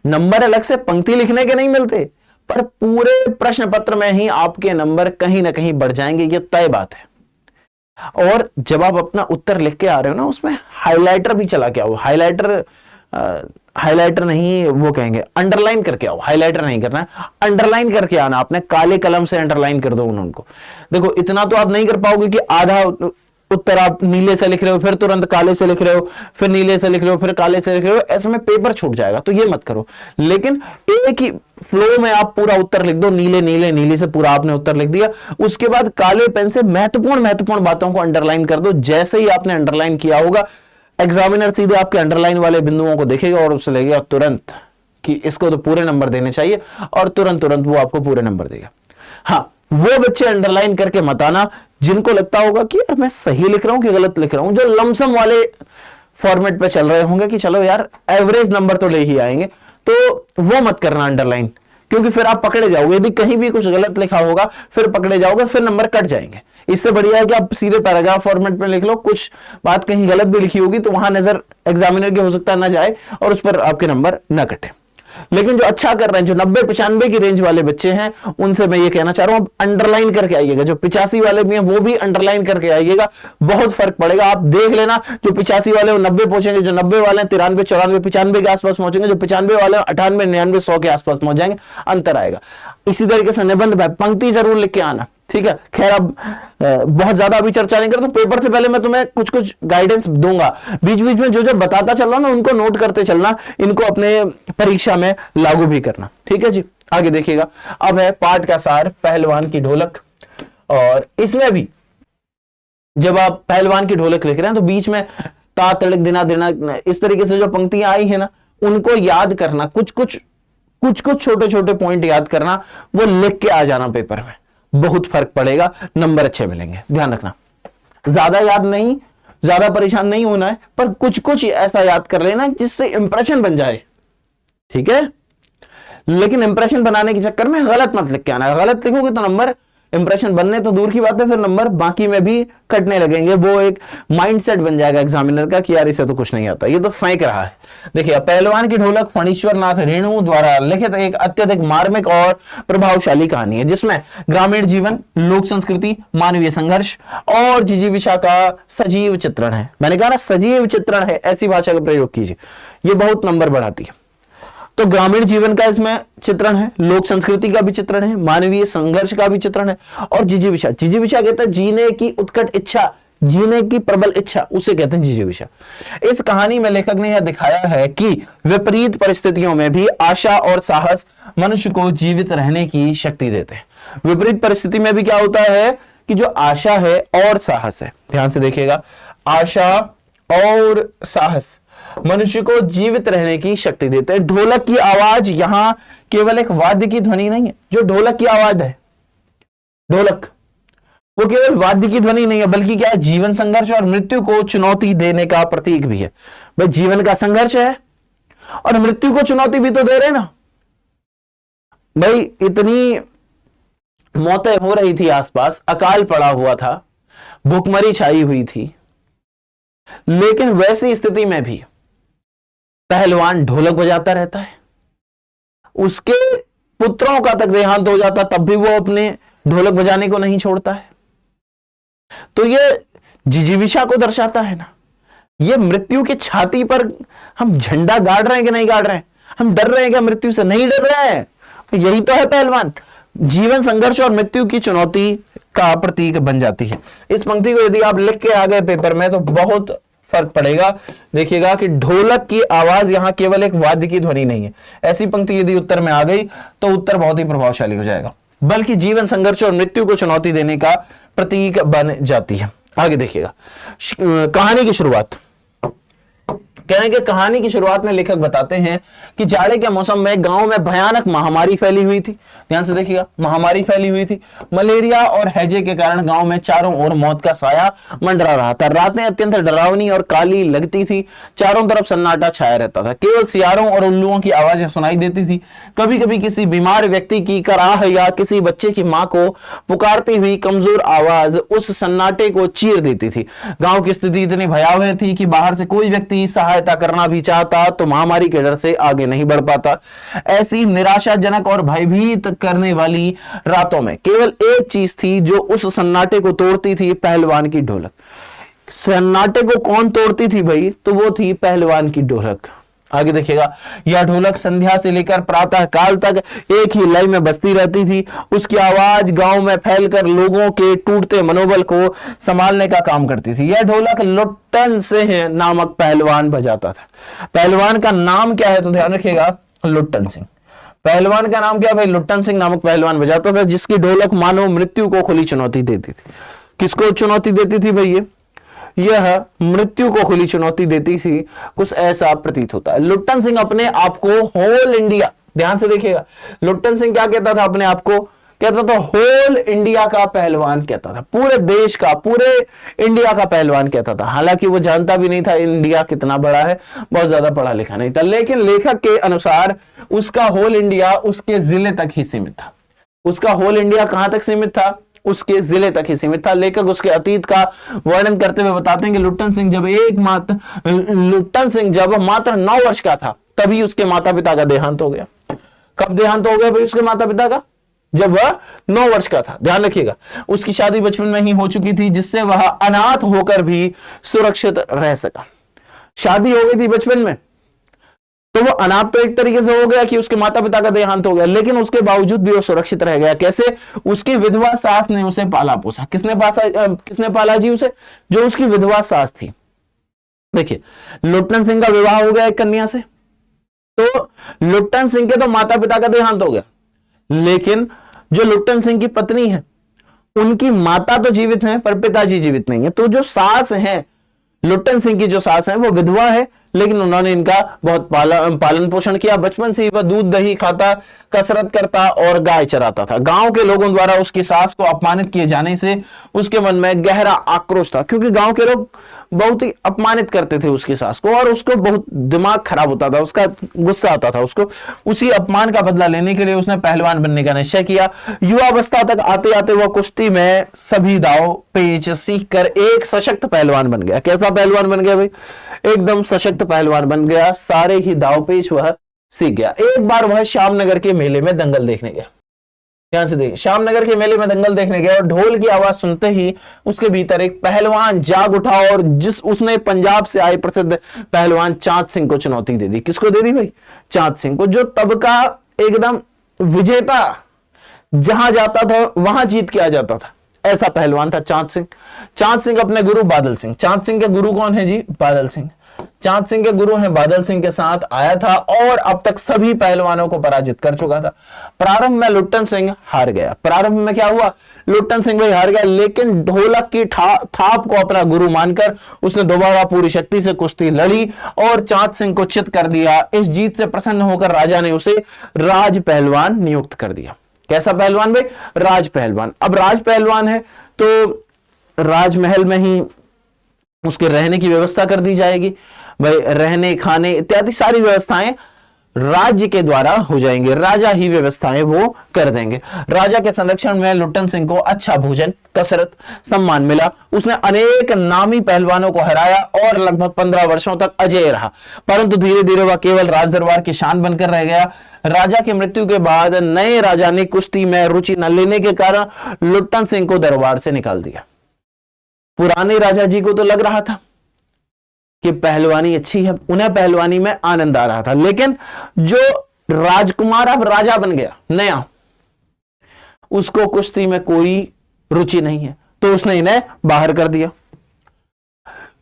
Speaker 1: नंबर अलग से पंक्ति लिखने के नहीं मिलते, पर पूरे प्रश्न पत्र में ही आपके नंबर कहीं ना कहीं बढ़ जाएंगे, ये तय बात है। और जब आप अपना उत्तर लिख के आ रहे हो ना, उसमें हाइलाइटर भी चला के आओ। हाइलाइटर नहीं, वो कहेंगे अंडरलाइन करके आओ। हाइलाइटर नहीं करना है, अंडरलाइन करके आना। आपने काले कलम से अंडरलाइन कर दो उनको। देखो, इतना तो आप नहीं कर पाओगे कि आधा उत्तर आप नीले से लिख रहे हो, फिर तुरंत काले से लिख रहे हो, फिर नीले से लिख रहे हो, फिर काले से लिख रहे हो, ऐसे में पेपर छूट जाएगा, तो ये मत करो। लेकिन एक ही फ्लो में आप पूरा उत्तर लिख दो, नीले नीले नीले से पूरा आपने उत्तर लिख दिया, उसके बाद काले पेन से महत्वपूर्ण बातों को अंडरलाइन कर दो। जैसे ही आपने अंडरलाइन किया होगा, एग्जामिनर सीधे आपके अंडरलाइन वाले बिंदुओं को देखेगा और उससे लगेगा तुरंत कि इसको तो पूरे नंबर देने चाहिए, और तुरंत वो आपको पूरे नंबर देगा। हाँ, वो बच्चे अंडरलाइन करके मत आना जिनको लगता होगा कि यार मैं सही लिख रहा हूं कि गलत लिख रहा हूं, जो लमसम वाले फॉर्मेट पे चल रहे होंगे कि चलो यार एवरेज नंबर तो ले ही आएंगे, तो वो मत करना अंडरलाइन, क्योंकि फिर आप पकड़े जाओगे। यदि कहीं भी कुछ गलत लिखा होगा फिर पकड़े जाओगे, फिर नंबर कट जाएंगे। इससे बढ़िया है कि आप सीधे पैराग्राफ फॉर्मेट में लिख लो, कुछ बात कहीं गलत भी लिखी होगी तो वहां नजर एग्जामिनर की हो सकता ना जाए और उस पर आपके नंबर ना कटे। लेकिन जो अच्छा कर रहे हैं, जो 90-95 की रेंज वाले बच्चे हैं, उनसे मैं ये कहना चाह रहा हूं, अंडरलाइन करके आइएगा। जो 85 वाले भी हैं वो भी अंडरलाइन करके आइएगा, बहुत फर्क पड़ेगा। आप देख लेना, जो 85 वाले वो 90 पहुंचेंगे, जो 90 वाले 93, 94, 95 के आसपास पहुंचेंगे, जो 95 वाले 98, 99, 100 के आसपास पहुंच जाएंगे, अंतर आएगा। इसी तरीके से निबंध में पंक्ति जरूर लिख के आना, ठीक है। खैर, अब बहुत ज्यादा अभी चर्चा नहीं करता, पेपर से पहले मैं तुम्हें कुछ कुछ गाइडेंस दूंगा, बीच बीच में जो जो बताता चल रहा ना उनको नोट करते चलना, इनको अपने परीक्षा में लागू भी करना, ठीक है जी। आगे देखिएगा, अब है पाठ का सार, पहलवान की ढोलक। और इसमें भी जब आप पहलवान की ढोलक लिख रहे हैं तो बीच में ता तड़क दिना दिना इस तरीके से जो पंक्तियां आई है ना, उनको याद करना, कुछ कुछ छोटे छोटे पॉइंट याद करना, वो लिख के आ जाना पेपर में, बहुत फर्क पड़ेगा, नंबर अच्छे मिलेंगे। ध्यान रखना, ज्यादा याद नहीं, ज्यादा परेशान नहीं होना है, पर कुछ कुछ ऐसा याद कर लेना जिससे इंप्रेशन बन जाए, ठीक है। लेकिन इंप्रेशन बनाने के चक्कर में गलत मत लिख के आना। गलत लिखोगे तो नंबर, इंप्रेशन बनने तो दूर की बात है, फिर नंबर बाकी में भी कटने लगेंगे। वो एक माइंडसेट बन जाएगा एग्जामिनर का कि यार इसे तो कुछ नहीं आता, ये तो फेंक रहा है। देखिए, पहलवान की ढोलक फणीश्वर नाथ रेणु द्वारा लिखित एक अत्यधिक मार्मिक और प्रभावशाली कहानी है, जिसमें ग्रामीण जीवन, लोक संस्कृति, मानवीय संघर्ष और जिजीविषा का सजीव चित्रण है। मैंने कहा ना, सजीव चित्रण है, ऐसी भाषा का प्रयोग कीजिए, ये बहुत नंबर बढ़ाती है। तो ग्रामीण जीवन का इसमें चित्रण है, लोक संस्कृति का भी चित्रण है, मानवीय संघर्ष का भी चित्रण है, और जिजीविषा कहते हैं जीने की उत्कट इच्छा, जीने की प्रबल इच्छा, उसे कहते हैं जिजीविषा। इस कहानी में लेखक ने यह दिखाया है कि विपरीत परिस्थितियों में भी आशा और साहस मनुष्य को जीवित रहने की शक्ति देते हैं। विपरीत परिस्थिति में भी क्या होता है कि जो आशा है और साहस है, ध्यान से देखिएगा, आशा और साहस मनुष्य को जीवित रहने की शक्ति देते हैं। ढोलक की आवाज यहां केवल एक वाद्य की ध्वनि नहीं है। जो ढोलक की आवाज है, ढोलक, वो केवल वाद्य की ध्वनि नहीं है, बल्कि क्या है, जीवन संघर्ष और मृत्यु को चुनौती देने का प्रतीक भी है। भाई, जीवन का संघर्ष है और मृत्यु को चुनौती भी तो दे रहे ना भाई। इतनी मौतें हो रही थी आसपास, अकाल पड़ा हुआ था, भूखमरी छाई हुई थी, लेकिन वैसी स्थिति में भी पहलवान ढोलक बजाता रहता है। उसके पुत्रों का तक देहांत हो जाता, तब भी वो अपने ढोलक बजाने को नहीं छोड़ता है। तो ये जिजीविषा को दर्शाता है ना। ये मृत्यु की छाती पर हम झंडा गाड़ रहे हैं कि नहीं गाड़ रहे हैं? हम डर रहे हैं क्या मृत्यु से? नहीं डर रहे हैं। यही तो है पहलवान। जीवन संघर्ष और मृत्यु की चुनौती का प्रतीक बन जाती है। इस पंक्ति को यदि आप लिख के आ गए पेपर में तो बहुत फर्क पड़ेगा। देखिएगा कि ढोलक की आवाज यहां केवल एक वाद्य की ध्वनि नहीं है। ऐसी पंक्ति यदि उत्तर में आ गई तो उत्तर बहुत ही प्रभावशाली हो जाएगा, बल्कि जीवन संघर्ष और मृत्यु को चुनौती देने का प्रतीक बन जाती है। आगे देखिएगा कहानी की शुरुआत। कहने के कहानी की शुरुआत में लेखक बताते हैं कि जाड़े के मौसम में गांव में भयानक महामारी फैली हुई थी। ध्यान से देखिएगा, महामारी फैली हुई थी। मलेरिया और हैजे के कारण गांव में चारों ओर मौत का साया मंडरा रहा था। रातें अत्यंत डरावनी और काली लगती थी। चारों तरफ सन्नाटा छाया रहता था। केवल सियारों और उल्लुओं की आवाजें सुनाई देती थी। कभी कभी किसी बीमार व्यक्ति की कराह या किसी बच्चे की मां को पुकारती हुई कमजोर आवाज उस सन्नाटे को चीर देती थी। गांव की स्थिति इतनी भयावह थी कि बाहर से कोई व्यक्ति सहायता करना भी चाहता तो महामारी के डर से आगे नहीं बढ़ पाता। ऐसी निराशाजनक और भयभीत करने वाली रातों में केवल एक चीज थी जो उस सन्नाटे को तोड़ती थी, पहलवान की ढोलक। सन्नाटे को कौन तोड़ती थी भाई? तो वो थी पहलवान की ढोलक। आगे देखिएगा, यह ढोलक संध्या से लेकर प्रातः काल तक एक ही लय में बजती रहती थी। उसकी आवाज गांव में फैलकर लोगों के टूटते मनोबल को संभालने का काम करती थी। यह ढोलक लुट्टन सिंह नामक पहलवान बजाता था। पहलवान का नाम क्या है? तो ध्यान रखिएगा, लुट्टन सिंह। पहलवान का नाम क्या भाई? लुट्टन सिंह नामक पहलवान बजाता था, जिसकी ढोलक मानव मृत्यु को खुली चुनौती देती थी। किसको चुनौती देती थी भाई? यह मृत्यु को खुली चुनौती देती थी, कुछ ऐसा प्रतीत होता है। लुट्टन सिंह अपने आप को होल इंडिया, ध्यान से देखिएगा, लुट्टन सिंह क्या कहता था अपने आप को? कहता था होल इंडिया का पहलवान कहता था, पूरे देश का, पूरे इंडिया का पहलवान कहता था। हालांकि वो जानता भी नहीं था इंडिया कितना बड़ा है, बहुत ज्यादा पढ़ा लिखा नहीं था। लेकिन लेखक के अनुसार उसका होल इंडिया उसके जिले तक ही सीमित था। उसका होल इंडिया कहां तक सीमित था? उसके जिले तक ही सीमित था। लेखक उसके अतीत का वर्णन करते हुए बताते हैं कि लुट्टन सिंह जब मात्र 9 वर्ष का था तभी उसके माता पिता का देहांत हो गया। कब देहांत हो गया भाई उसके माता पिता का? जब वह 9 वर्ष का था। ध्यान रखिएगा, उसकी शादी बचपन में ही हो चुकी थी, जिससे वह अनाथ होकर भी सुरक्षित रह सका। शादी हो गई थी बचपन में, तो वो अनाथ तो एक तरीके से हो गया कि उसके माता पिता का देहांत हो गया, लेकिन उसके बावजूद भी वो सुरक्षित रह गया। कैसे? उसकी विधवा सास ने उसे पाला पोसा। किसने पाला जी उसे? जो उसकी विधवा सास थी। देखिए, लुट्टन सिंह का विवाह हो गया एक कन्या से, तो लुट्टन सिंह के तो माता पिता का देहांत हो गया, लेकिन जो लुट्टन सिंह की पत्नी है उनकी माता तो जीवित हैं पर पिताजी जीवित नहीं है। तो जो सास है, लुट्टन सिंह की जो सास है, वो विधवा है, लेकिन उन्होंने इनका बहुत पालन पोषण किया। बचपन से ही वह दूध दही खाता, कसरत करता और गाय चराता था। गांव के लोगों द्वारा उसकी सास को अपमानित किए जाने से उसके मन में गहरा आक्रोश था, क्योंकि गांव के लोग बहुत ही अपमानित करते थे उसकी सास को, और उसको बहुत दिमाग खराब होता था, उसका गुस्सा आता था उसको। उसी अपमान का बदला लेने के लिए उसने पहलवान बनने का निश्चय किया। युवावस्था तक आते आते वह कुश्ती में सभी दाव पेच सीख कर एक सशक्त पहलवान बन गया। कैसा पहलवान बन गया भाई? एकदम सशक्त पहलवान बन गया। सारे ही दाव पेच वह सीख गया। एक बार वह श्यामनगर के मेले में दंगल देखने गया। ध्यान से देखिए, श्यामनगर के मेले में दंगल देखने गया और ढोल की आवाज सुनते ही उसके भीतर एक पहलवान जाग उठा और उसने पंजाब से आए प्रसिद्ध पहलवान चांद सिंह को चुनौती दे दी। किसको दे दी भाई? चांद सिंह को, जो तब का एकदम विजेता, जहां जाता था वहां जीत के आ जाता था, ऐसा पहलवान था चांद सिंह। चांद सिंह अपने गुरु बादल सिंह, चांद सिंह के गुरु कौन है जी? बादल सिंह। चांद सिंह के गुरु हैं बादल सिंह के साथ आया था और अब तक सभी पहलवानों को पराजित कर चुका था। प्रारंभ में लुट्टन सिंह हार गया। प्रारंभ में क्या हुआ? लुट्टन सिंह भाई हार गया, लेकिन ढोलक की थाप को अपना गुरु मानकर उसने दोबारा पूरी शक्ति से कुश्ती लड़ी और चांद सिंह को चित कर दिया। इस जीत से प्रसन्न होकर राजा ने उसे राज पहलवान नियुक्त कर दिया। कैसा पहलवान भाई? राज पहलवान। अब राज पहलवान है तो राजमहल में ही उसके रहने की व्यवस्था कर दी जाएगी भाई। रहने, खाने इत्यादि सारी व्यवस्थाएं राज्य के द्वारा हो जाएंगे, राजा ही व्यवस्थाएं वो कर देंगे। राजा के संरक्षण में लुट्टन सिंह को अच्छा भोजन, कसरत, सम्मान मिला। उसने अनेक नामी पहलवानों को हराया और लगभग 15 वर्षों तक अजेय रहा, परंतु धीरे धीरे वह केवल राजदरबार की शान बनकर रह गया। राजा की मृत्यु के बाद नए राजा ने कुश्ती में रुचि न लेने के कारण लुट्टन सिंह को दरबार से निकाल दिया। पुराने राजा जी को तो लग रहा था कि पहलवानी अच्छी है, उन्हें पहलवानी में आनंद आ रहा था, लेकिन जो राजकुमार अब राजा बन गया नया, उसको कुश्ती में कोई रुचि नहीं है, तो उसने इन्हें बाहर कर दिया।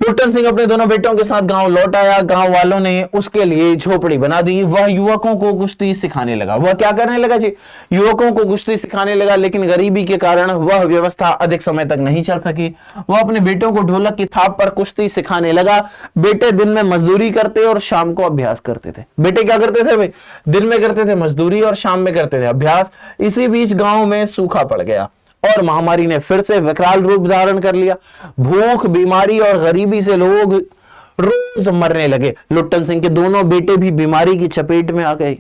Speaker 1: लुट्टन सिंह अपने दोनों बेटों के साथ गांव लौट आया। गांव वालों ने उसके लिए झोपड़ी बना दी। वह युवकों को कुश्ती सिखाने लगा। वह क्या करने लगा जी? युवकों को कुश्ती सिखाने लगा, लेकिन गरीबी के कारण वह व्यवस्था अधिक समय तक नहीं चल सकी। वह अपने बेटों को ढोलक की थाप पर कुश्ती सिखाने लगा। बेटे दिन में मजदूरी करते और शाम को अभ्यास करते थे। बेटे क्या करते थे भाई? दिन में करते थे मजदूरी और शाम में करते थे अभ्यास। इसी बीच गांव में सूखा पड़ गया और महामारी ने फिर से विकराल रूप धारण कर लिया। भूख, बीमारी और गरीबी से लोग रोज मरने लगे। लुट्टन सिंह के दोनों बेटे भी बीमारी की चपेट में आ गए।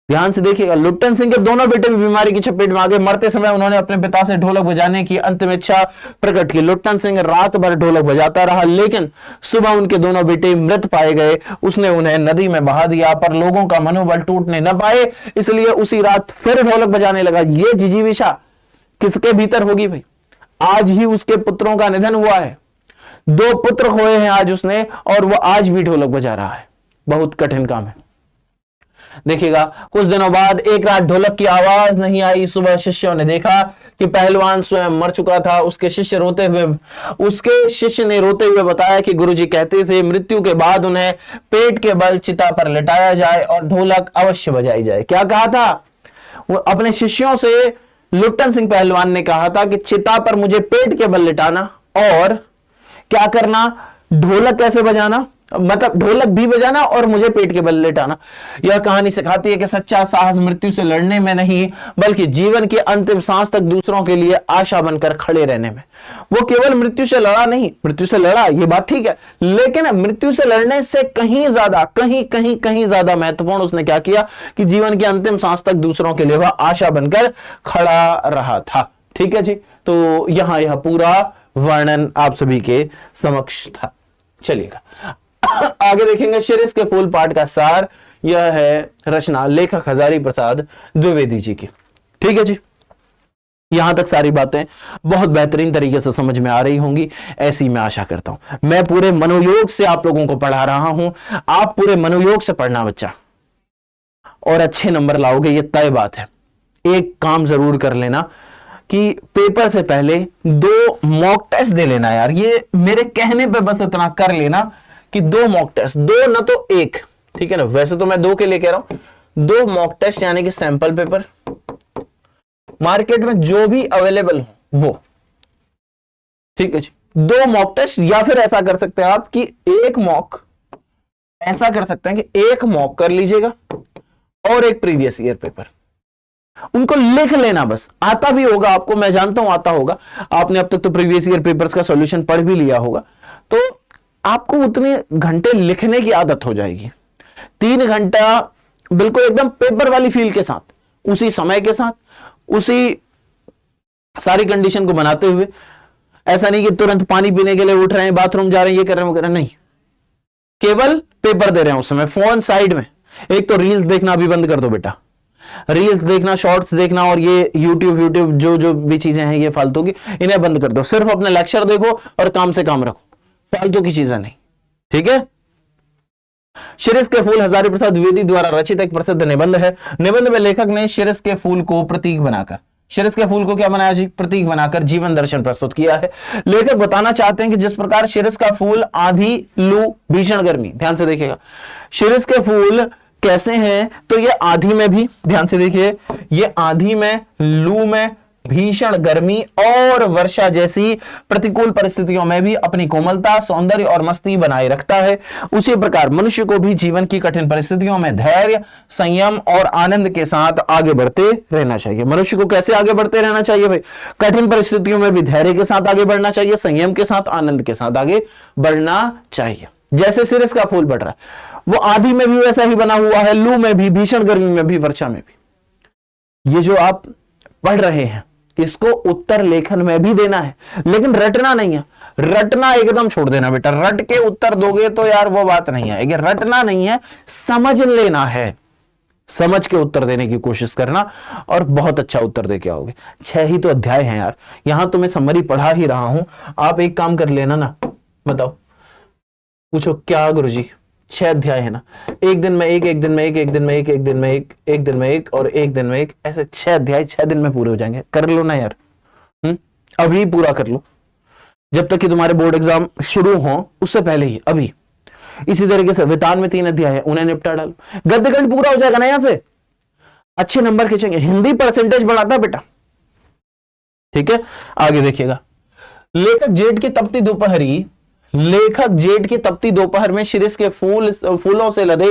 Speaker 1: ध्यान से देखिएगा, लुट्टन सिंह के दोनों बेटे भी बीमारी की चपेट में आ गए। मरते समय उन्होंने अपने पिता से ढोलक बजाने की अंतिम इच्छा प्रकट की। लुट्टन सिंह रात भर ढोलक बजाता रहा, लेकिन सुबह उनके दोनों बेटे मृत पाए गए। उसने उन्हें नदी में बहा दिया, पर लोगों का मनोबल टूटने न पाए, इसलिए उसी रात फिर ढोलक बजाने लगा। ये जिजीविषा किसके भीतर होगी भाई? आज ही उसके पुत्रों का निधन हुआ है। 2 पुत्र खोए हैं आज उसने, और वह आज भी ढोलक बजा रहा है। बहुत कठिन काम है। देखिएगा, कुछ दिनों बाद एक रात ढोलक की आवाज नहीं आई। सुबह शिष्यों ने देखा कि पहलवान स्वयं मर चुका था। उसके शिष्य ने रोते हुए बताया कि गुरुजी कहते थे मृत्यु के बाद उन्हें पेट के बल चिता पर लिटाया जाए और ढोलक अवश्य बजाई जाए। क्या कहा था? वो अपने शिष्यों से लुट्टन सिंह पहलवान ने कहा था कि चिता पर मुझे पेट के बल लिटाना और क्या करना? ढोलक कैसे बजाना, मतलब ढोलक भी बजाना और मुझे पेट के बल लिटाना। यह कहानी सिखाती है कि सच्चा साहस मृत्यु से लड़ने में नहीं, बल्कि जीवन की अंतिम सांस तक दूसरों के लिए आशा बनकर खड़े रहने में। वो केवल मृत्यु से लड़ा नहीं, मृत्यु से लड़ा ये बात ठीक है, लेकिन मृत्यु से लड़ने से कहीं ज्यादा महत्वपूर्ण उसने क्या किया कि जीवन की अंतिम सांस तक दूसरों के लिए वह आशा बनकर खड़ा रहा था। ठीक है जी, तो यहां यह पूरा वर्णन आप सभी के समक्ष था। चलिएगा आगे देखेंगे। शिरीष के फूल पाठ का सार, यह है रचना लेखक हजारी प्रसाद द्विवेदी जी की। ठीक है जी, यहां तक सारी बातें बहुत बेहतरीन तरीके से समझ में आ रही होंगी, ऐसी मैं आशा करता हूं। मैं पूरे मनोयोग से आप लोगों को पढ़ा रहा हूं। आप पूरे मनोयोग से पढ़ना बच्चा, और अच्छे नंबर लाओगे, ये तय बात है। एक काम जरूर कर लेना कि पेपर से पहले 2 मॉक टेस्ट दे लेना यार। ये मेरे कहने पे बस इतना कर लेना कि 2 मॉक टेस्ट, 2 ना तो 1, ठीक है ना? वैसे तो मैं 2 के लिए कह रहा हूं। 2 मॉक टेस्ट यानी कि सैंपल पेपर, मार्केट में जो भी अवेलेबल हो वो। ठीक है जी, 2 मॉक टेस्ट, या फिर ऐसा कर सकते हैं आप कि 1 मॉक, ऐसा कर सकते हैं कि 1 मॉक कर लीजिएगा और 1 प्रीवियस ईयर पेपर। उनको लिख लेना बस। आता भी होगा आपको, मैं जानता हूं आता होगा। आपने अब तक तो प्रीवियस ईयर पेपर्स का सॉल्यूशन पढ़ भी लिया होगा, तो आपको उतने घंटे लिखने की आदत हो जाएगी। 3 घंटा बिल्कुल एकदम पेपर वाली फील के साथ, उसी समय के साथ, उसी सारी कंडीशन को बनाते हुए। ऐसा नहीं कि तुरंत पानी पीने के लिए उठ रहे हैं, बाथरूम जा रहे हैं, ये कर रहे हैं, वो कर रहे हैं, नहीं। केवल पेपर दे रहे हैं उस समय, फोन साइड में। एक तो रील्स देखना अभी बंद कर दो बेटा, रील्स देखना, शॉर्ट्स देखना, और ये यूट्यूब जो भी चीजें हैं ये फालतू की, इन्हें बंद कर दो। सिर्फ अपने लेक्चर देखो और काम से काम रखो, फालतू की चीजें नहीं। ठीक है? शिरीष के फूल हजारी प्रसाद द्विवेदी द्वारा रचित एक प्रसिद्ध निबंध है। निबंध में लेखक ने शिरीष के फूल को प्रतीक बनाकर, शिरीष के फूल को क्या बनाया जी? प्रतीक बनाकर जीवन दर्शन प्रस्तुत किया है। लेखक बताना चाहते हैं कि जिस प्रकार शिरीष का फूल आंधी, लू, भीषण गर्मी, ध्यान से देखिएगा, शिरीष के फूल कैसे हैं? तो ये आंधी में भी, ध्यान से देखिए, ये आंधी में, लू में, भीषण गर्मी और वर्षा जैसी प्रतिकूल परिस्थितियों में भी अपनी कोमलता, सौंदर्य और मस्ती बनाए रखता है। उसी प्रकार मनुष्य को भी जीवन की कठिन परिस्थितियों में धैर्य, संयम और आनंद के साथ आगे बढ़ते रहना चाहिए। मनुष्य को कैसे आगे बढ़ते रहना चाहिए भाई? कठिन परिस्थितियों में भी धैर्य के साथ आगे बढ़ना चाहिए, संयम के साथ, आनंद के साथ आगे बढ़ना चाहिए। जैसे शिरीष का फूल बढ़ रहा है, वो आंधी में भी वैसा ही बना हुआ है, लू में भी, भीषण गर्मी में भी, वर्षा में भी। ये जो आप पढ़ रहे हैं इसको उत्तर लेखन में भी देना है, लेकिन रटना नहीं है। रटना एकदम छोड़ देना बेटा। रट के उत्तर दोगे तो यार वो बात नहीं आएगी। रटना नहीं है, समझ लेना है। समझ के उत्तर देने की कोशिश करना और बहुत अच्छा उत्तर दे के आओगे। 6 ही तो अध्याय हैं यार, यहां तो मैं समरी पढ़ा ही रहा हूं। आप एक काम कर लेना ना, बताओ, पूछो क्या गुरुजी 6 अध्याय है ना, एक दिन में एक दिन में एक दिन में एक दिन में एक दिन में एक और एक दिन में एक, ऐसे 6 अध्याय 6 दिन में पूरे हो जाएंगे। कर लो ना यार, अभी पूरा कर लो, जब तक कि तुम्हारे बोर्ड एग्जाम शुरू हो उससे पहले ही, अभी। इसी तरीके से वितान में 3 अध्याय है, उन्हें निपटा डालो, गद्यखंड पूरा हो जाएगा ना, यहां से अच्छे नंबर खींचेंगे। हिंदी परसेंटेज बढ़ाता है बेटा, ठीक है। आगे देखिएगा, लेखक जेठ की तपती दोपहरी, लेखक जेठ की तपती दोपहर में शिरीष के फूलों से लदे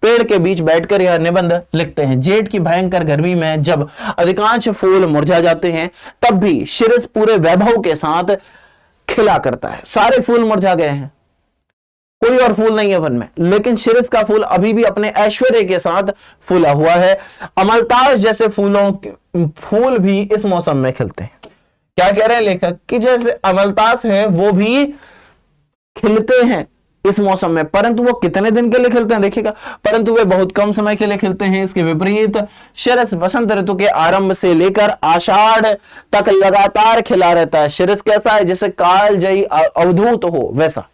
Speaker 1: पेड़ के बीच बैठकर यह निबंध लिखते हैं। जेठ की भयंकर गर्मी में जब अधिकांश फूल मुरझा जाते हैं, तब भी शिरीष पूरे वैभव के साथ खिला करता है। सारे फूल मुरझा गए हैं, कोई और फूल नहीं है वन में, लेकिन शिरीष का फूल अभी भी अपने ऐश्वर्य के साथ फूला हुआ है। अमलतास जैसे फूल भी इस मौसम में खिलते हैं। क्या कह रहे हैं लेखक कि जैसे अमलतास है वो भी खिलते हैं इस मौसम में, परंतु वो कितने दिन के लिए खिलते हैं देखिएगा, परंतु वे बहुत कम समय के लिए खिलते हैं। इसके विपरीत शिरीष वसंत ऋतु के आरंभ से लेकर आषाढ़ तक लगातार खिला रहता है। शिरीष कैसा है, जैसे कालजयी अवधूत हो वैसा।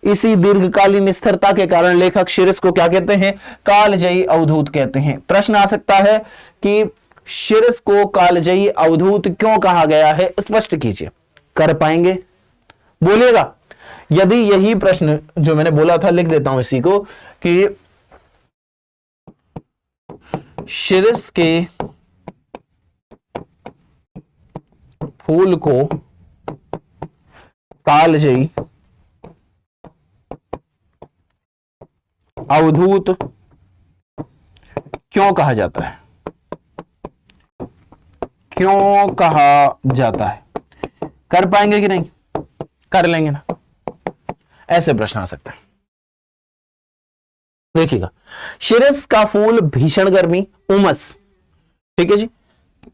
Speaker 1: इसी दीर्घकालीन स्थिरता के कारण लेखक शिरीष को क्या कहते हैं, कालजयी अवधूत कहते हैं। प्रश्न आ सकता है कि शिरीष को कालजयी अवधूत क्यों कहा गया है, स्पष्ट कीजिए। कर पाएंगे, बोलिएगा। यदि यही प्रश्न जो मैंने बोला था, लिख देता हूं इसी को, कि शिरीष के फूल को कालजयी अवधूत क्यों कहा जाता है, क्यों कहा जाता है, कर पाएंगे कि नहीं, कर लेंगे ना, ऐसे प्रश्न आ सकता है। देखिएगा, शिरीष का फूल भीषण गर्मी, उमस, ठीक है जी,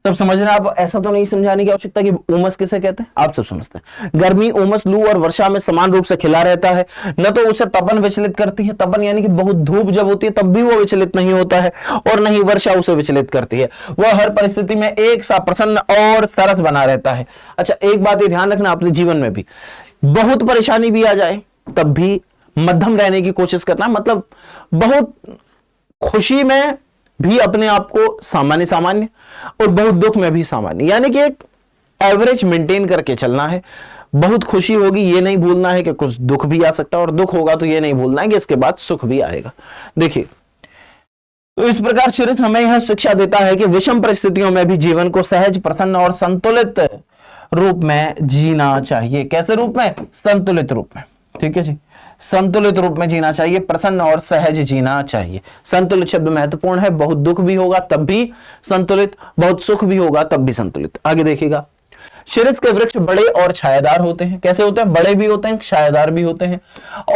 Speaker 1: सब समझ रहे हैं आप। ऐसा तो नहीं समझाने की आवश्यकता कि उमस किसे कहते हैं, आप सब समझते हैं। गर्मी, उमस, लू और वर्षा में समान रूप से खिला रहता है। न तो उसे तपन विचलित करती है, तपन यानी कि बहुत धूप जब होती है तब भी वो विचलित नहीं होता है, और नहीं वर्षा उसे विचलित करती है। वह हर परिस्थिति में एक सा प्रसन्न और सरस बना रहता है। अच्छा, एक बात ये ध्यान रखना, अपने जीवन में भी बहुत परेशानी भी आ जाए तब भी मध्यम रहने की कोशिश करना, मतलब बहुत खुशी में भी अपने आप को सामान्य सामान्य और बहुत दुख में भी सामान्य, यानी कि एक एवरेज मेंटेन करके चलना है। बहुत खुशी होगी ये नहीं भूलना है कि कुछ दुख भी आ सकता है, और दुख होगा तो ये नहीं भूलना है कि इसके बाद सुख भी आएगा। देखिए, तो इस प्रकार शिरीष हमें यह शिक्षा देता है कि विषम परिस्थितियों में भी जीवन को सहज, प्रसन्न और संतुलित रूप में जीना चाहिए। कैसे रूप में, संतुलित रूप में, ठीक है जी, संतुलित रूप में जीना चाहिए, प्रसन्न और सहज जीना चाहिए। संतुलित शब्द महत्वपूर्ण है, बहुत दुख भी होगा तब भी संतुलित, बहुत सुख भी होगा तब भी संतुलित। आगे देखिएगा, शिरीष के वृक्ष बड़े और छायादार होते हैं। कैसे होते हैं, बड़े भी होते हैं, छायादार भी होते हैं,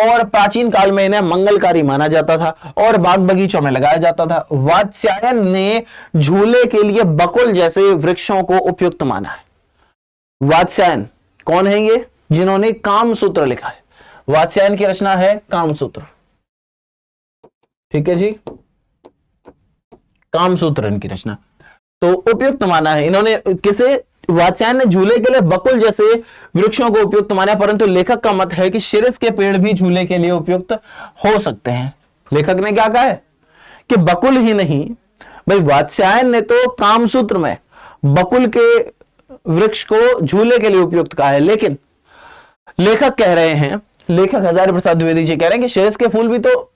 Speaker 1: और प्राचीन काल में इन्हें मंगलकारी माना जाता था और बाग बगीचों में लगाया जाता था। वात्स्यायन ने झूले के लिए बकुल जैसे वृक्षों को उपयुक्त माना है। वात्स्यायन कौन है, ये जिन्होंने कामसूत्र लिखा है। वात्स्यायन की रचना है कामसूत्र, ठीक है जी, कामसूत्र इनकी रचना, तो उपयुक्त माना है इन्होंने। किसे, वात्स्यायन ने झूले के लिए बकुल जैसे वृक्षों को उपयुक्त माना, परंतु लेखक का मत है कि शिरीष के पेड़ भी झूले के लिए उपयुक्त हो सकते हैं। लेखक ने क्या कहा है कि बकुल ही नहीं, भाई वात्स्यायन ने तो कामसूत्र में बकुल के वृक्ष को झूले के लिए उपयुक्त कहा है, लेकिन लेखक कह रहे हैं, लेखक हजारी प्रसाद द्विवेदी जी कह रहे हैं कि शिरीष के फूल भी तो,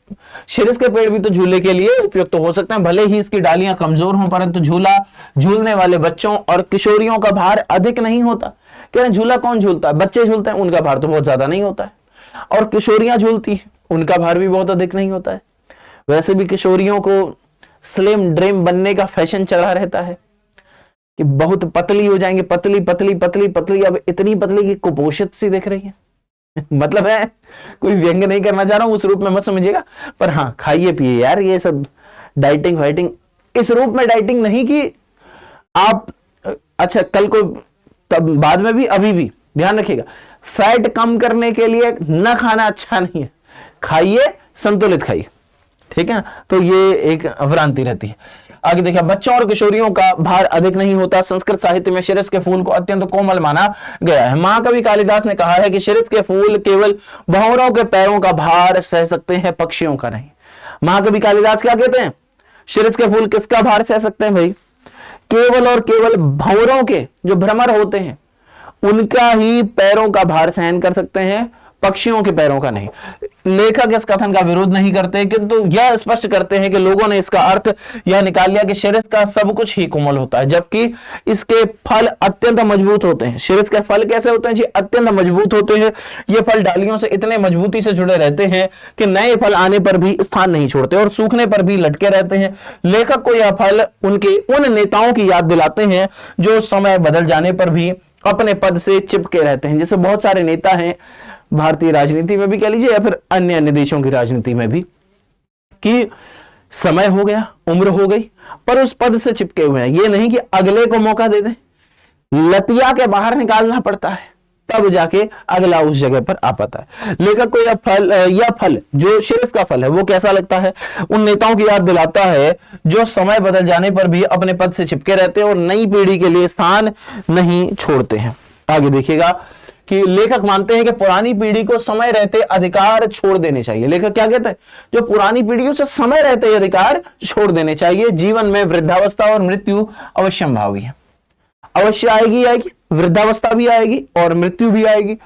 Speaker 1: शिरीष के पेड़ भी तो झूले के लिए उपयुक्त हो सकते हैं, भले ही इसकी डालियां कमजोर हों, परंतु झूलने वाले बच्चों और किशोरियों का भार अधिक नहीं होता। कह रहे हैं झूला कौन झूलता है, बच्चे झूलते हैं, उनका भार तो बहुत ज्यादा नहीं होता है, और किशोरियां झूलती हैं, उनका भार भी बहुत अधिक नहीं होता है। वैसे भी किशोरियों को स्लिम ड्रीम बनने का फैशन चला रहता है कि बहुत पतली हो जाएंगे, पतली पतली पतली पतली, अब इतनी पतली कि कुपोषित सी दिख रही है। मतलब है, कोई व्यंग नहीं करना चाह रहा हूं, उस रूप में मत समझिएगा, पर हाँ खाइए पिए यार, ये सब डाइटिंग फाइटिंग, इस रूप में डाइटिंग नहीं कि आप, अच्छा कल को तब बाद में भी, अभी भी ध्यान रखिएगा, फैट कम करने के लिए न खाना अच्छा नहीं है, खाइए संतुलित खाइए, ठीक है ना। तो ये एक भ्रांति रहती है। आगे देखिए, बच्चों और किशोरियों का भार अधिक नहीं होता। संस्कृत साहित्य में शिरस के फूल को अत्यंत कोमल माना गया है। महाकवि कालिदास ने कहा है कि शिरस के फूल केवल भंवरों के पैरों का भार सह सकते हैं, पक्षियों का नहीं। महाकवि कालिदास क्या कहते हैं? शिरस के फूल किसका भार सह सकते हैं भाई? केवल और केवल भंवरों के, जो भ्रमर होते हैं, उनका ही पैरों का भार सहन कर सकते हैं, पक्षियों के पैरों का नहीं। लेखक इस कथन का विरोध नहीं करते, किंतु यह स्पष्ट करते हैं कि लोगों ने इसका अर्थ यह निकाल लिया कि शिरस का सब कुछ ही कोमल होता है, जबकि इसके फल अत्यंत मजबूत होते हैं। शिरस के फल कैसे होते हैं जी? अत्यंत मजबूत होते हैं। ये फल डालियों से इतने मजबूती से जुड़े रहते हैं कि नए फल आने पर भी स्थान नहीं छोड़ते और सूखने पर भी लटके रहते हैं। लेखक को यह फल उनके उन नेताओं की याद दिलाते हैं जो समय बदल जाने पर भी अपने पद से चिपके रहते हैं। जैसे बहुत सारे नेता हैं भारतीय राजनीति में भी कह लीजिए या फिर अन्य अन्य देशों की राजनीति में भी, कि समय हो गया, उम्र हो गई, पर उस पद से चिपके हुए हैं। ये नहीं कि अगले को मौका दे दें, लतिया के बाहर निकालना पड़ता है, तब जाके अगला उस जगह पर आ पाता है। लेखक को यह फल जो शिरस का फल है वो कैसा लगता है? उन नेताओं की याद दिलाता है जो समय बदल जाने पर भी अपने पद से चिपके रहते हैं और नई पीढ़ी के लिए स्थान नहीं छोड़ते हैं। आगे देखिएगा कि लेखक मानते हैं कि पुरानी पीढ़ी को समय रहते अधिकार छोड़ देने चाहिए। लेखक क्या कहते हैं? जो पुरानी पीढ़ियों से समय रहते ही अधिकार छोड़ देने चाहिए। जीवन में वृद्धावस्था और मृत्यु अवश्यंभावी है, अवश्य आएगी, वृद्धावस्था भी आएगी और मृत्यु भी आएगी।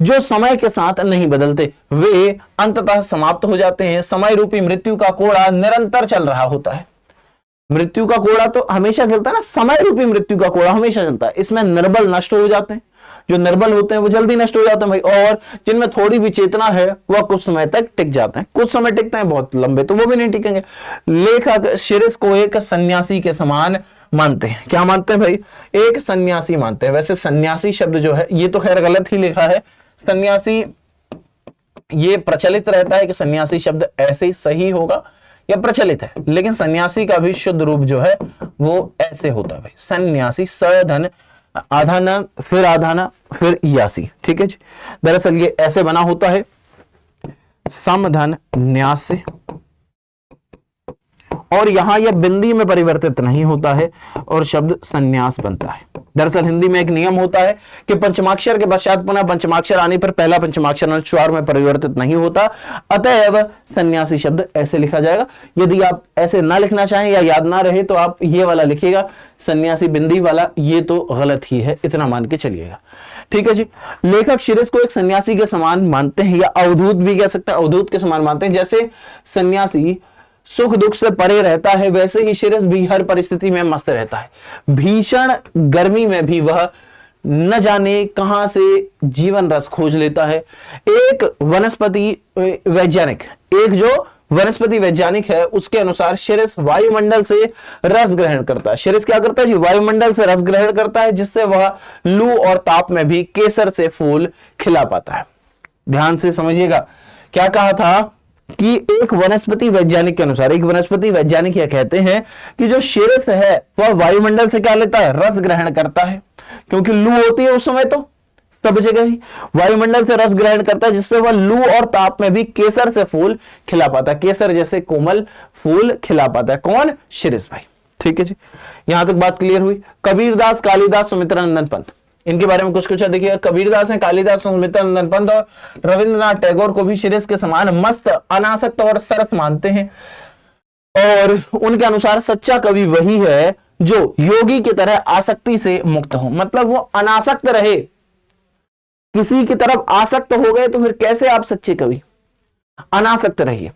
Speaker 1: जो समय के साथ नहीं बदलते वे अंततः समाप्त हो जाते हैं। समय रूपी मृत्यु का कोड़ा निरंतर चल रहा होता है। मृत्यु का कोड़ा तो हमेशा चलता है ना, समय रूपी मृत्यु का कोड़ा हमेशा चलता है। इसमें निर्बल नष्ट हो जाते हैं, जो निर्बल होते हैं वो जल्दी नष्ट हो जाते हैं भाई, और जिनमें थोड़ी भी चेतना है वह कुछ समय तक टिक जाते हैं। कुछ समय टिकते हैं, बहुत लंबे तो वो भी नहीं टिकेंगे। लेखक शिरस को एक सन्यासी के समान मानते हैं। क्या मानते हैं भाई? एक सन्यासी मानते हैं। वैसे सन्यासी शब्द जो है ये तो खैर गलत ही लिखा है, सन्यासी ये प्रचलित रहता है कि सन्यासी शब्द ऐसे ही सही होगा या प्रचलित है, लेकिन सन्यासी का भी शुद्ध रूप जो है वो ऐसे होता है भाई, सन्यासी, सधन आधाना फिर आधाना फिर यासी, ठीक है जी। दरअसल ये ऐसे बना होता है, समधन न्यास से, और यहां यह बिंदी में परिवर्तित नहीं होता है और शब्द सन्यास बनता है। दरअसल हिंदी में एक नियम होता है कि पंचमाक्षर के पश्चात पुनः पंचमाक्षर आने पर पहला पंचमाक्षर अनुस्वार में परिवर्तित नहीं होता, अतएव सन्यासी शब्द ऐसे लिखा जाएगा। यदि आप ऐसे ना लिखना चाहें या याद ना रहे तो आप ये वाला लिखिएगा, सन्यासी बिंदी वाला, ये तो गलत ही है, इतना मान के चलिएगा, ठीक है जी। लेखक शिरस को एक सन्यासी के समान मानते हैं, या अवधूत भी कह सकते हैं, अवधूत के समान मानते हैं। जैसे सन्यासी सुख दुख से परे रहता है, वैसे ही शिरस भी हर परिस्थिति में मस्त रहता है। भीषण गर्मी में भी वह न जाने कहां से जीवन रस खोज लेता है। एक वनस्पति वैज्ञानिक, एक जो वनस्पति वैज्ञानिक है, उसके अनुसार शिरस वायुमंडल से रस ग्रहण करता है। शिरस क्या करता है जी? वायुमंडल से रस ग्रहण करता है, जिससे वह लू और ताप में भी केसर से फूल खिला पाता है। ध्यान से समझिएगा, क्या कहा था कि एक वनस्पति वैज्ञानिक के अनुसार, एक वनस्पति वैज्ञानिक यह कहते हैं कि जो शिरस है वह वायुमंडल से क्या लेता है? रस ग्रहण करता है, क्योंकि लू होती है उस समय तो सब जगह ही, वायुमंडल से रस ग्रहण करता है, जिससे वह लू और ताप में भी केसर से फूल खिला पाता है, केसर जैसे कोमल फूल खिला पाता है। कौन? शिरस भाई, ठीक है जी। यहां तक बात क्लियर हुई। कबीरदास, कालिदास, सुमित्रानंदन पंत, इनके बारे में कुछ देखिए। कबीरदास है, कालिदास, सुमित्रानंदन पंत और रविंद्रनाथ टैगोर को भी शिरस के समान मस्त, अनासक्त और सरस मानते हैं, और उनके अनुसार सच्चा कवि वही है जो योगी की तरह आसक्ति से मुक्त हो। मतलब वो अनासक्त रहे, किसी की तरफ आसक्त हो गए तो फिर कैसे आप सच्चे कवि? अनासक्त रहिए।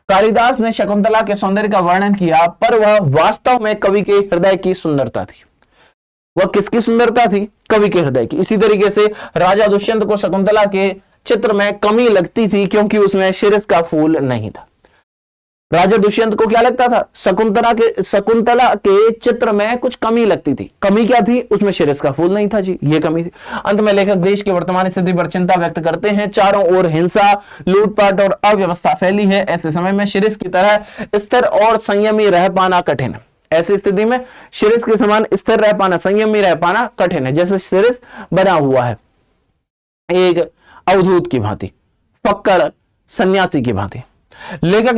Speaker 1: कालिदास ने शकुंतला के सौंदर्य का वर्णन किया, पर वह वास्तव में कवि के हृदय की सुंदरता थी। वह किसकी सुंदरता थी? कवि के हृदय की। इसी तरीके से राजा दुष्यंत को शकुंतला के चित्र में कमी लगती थी, क्योंकि उसमें शिरस का फूल नहीं था। राजा दुष्यंत को क्या लगता था? शकुंतला के चित्र में कुछ कमी लगती थी। कमी क्या थी? उसमें शिरस का फूल नहीं था जी, ये कमी थी। अंत में लेखक देश की वर्तमान स्थिति पर चिंता व्यक्त करते हैं। चारों ओर हिंसा, लूटपाट और अव्यवस्था फैली है। ऐसे समय में शिरस की तरह स्थिर और संयमी रह पाना कठिन है। ऐसी स्थिति में शिरस के समान स्थिर रह पाना, संयमी रह पाना कठिन है। जैसे शिरस बना हुआ है एक अवधूत की भांति, फक्कड़ सन्यासी की भांति। लेखक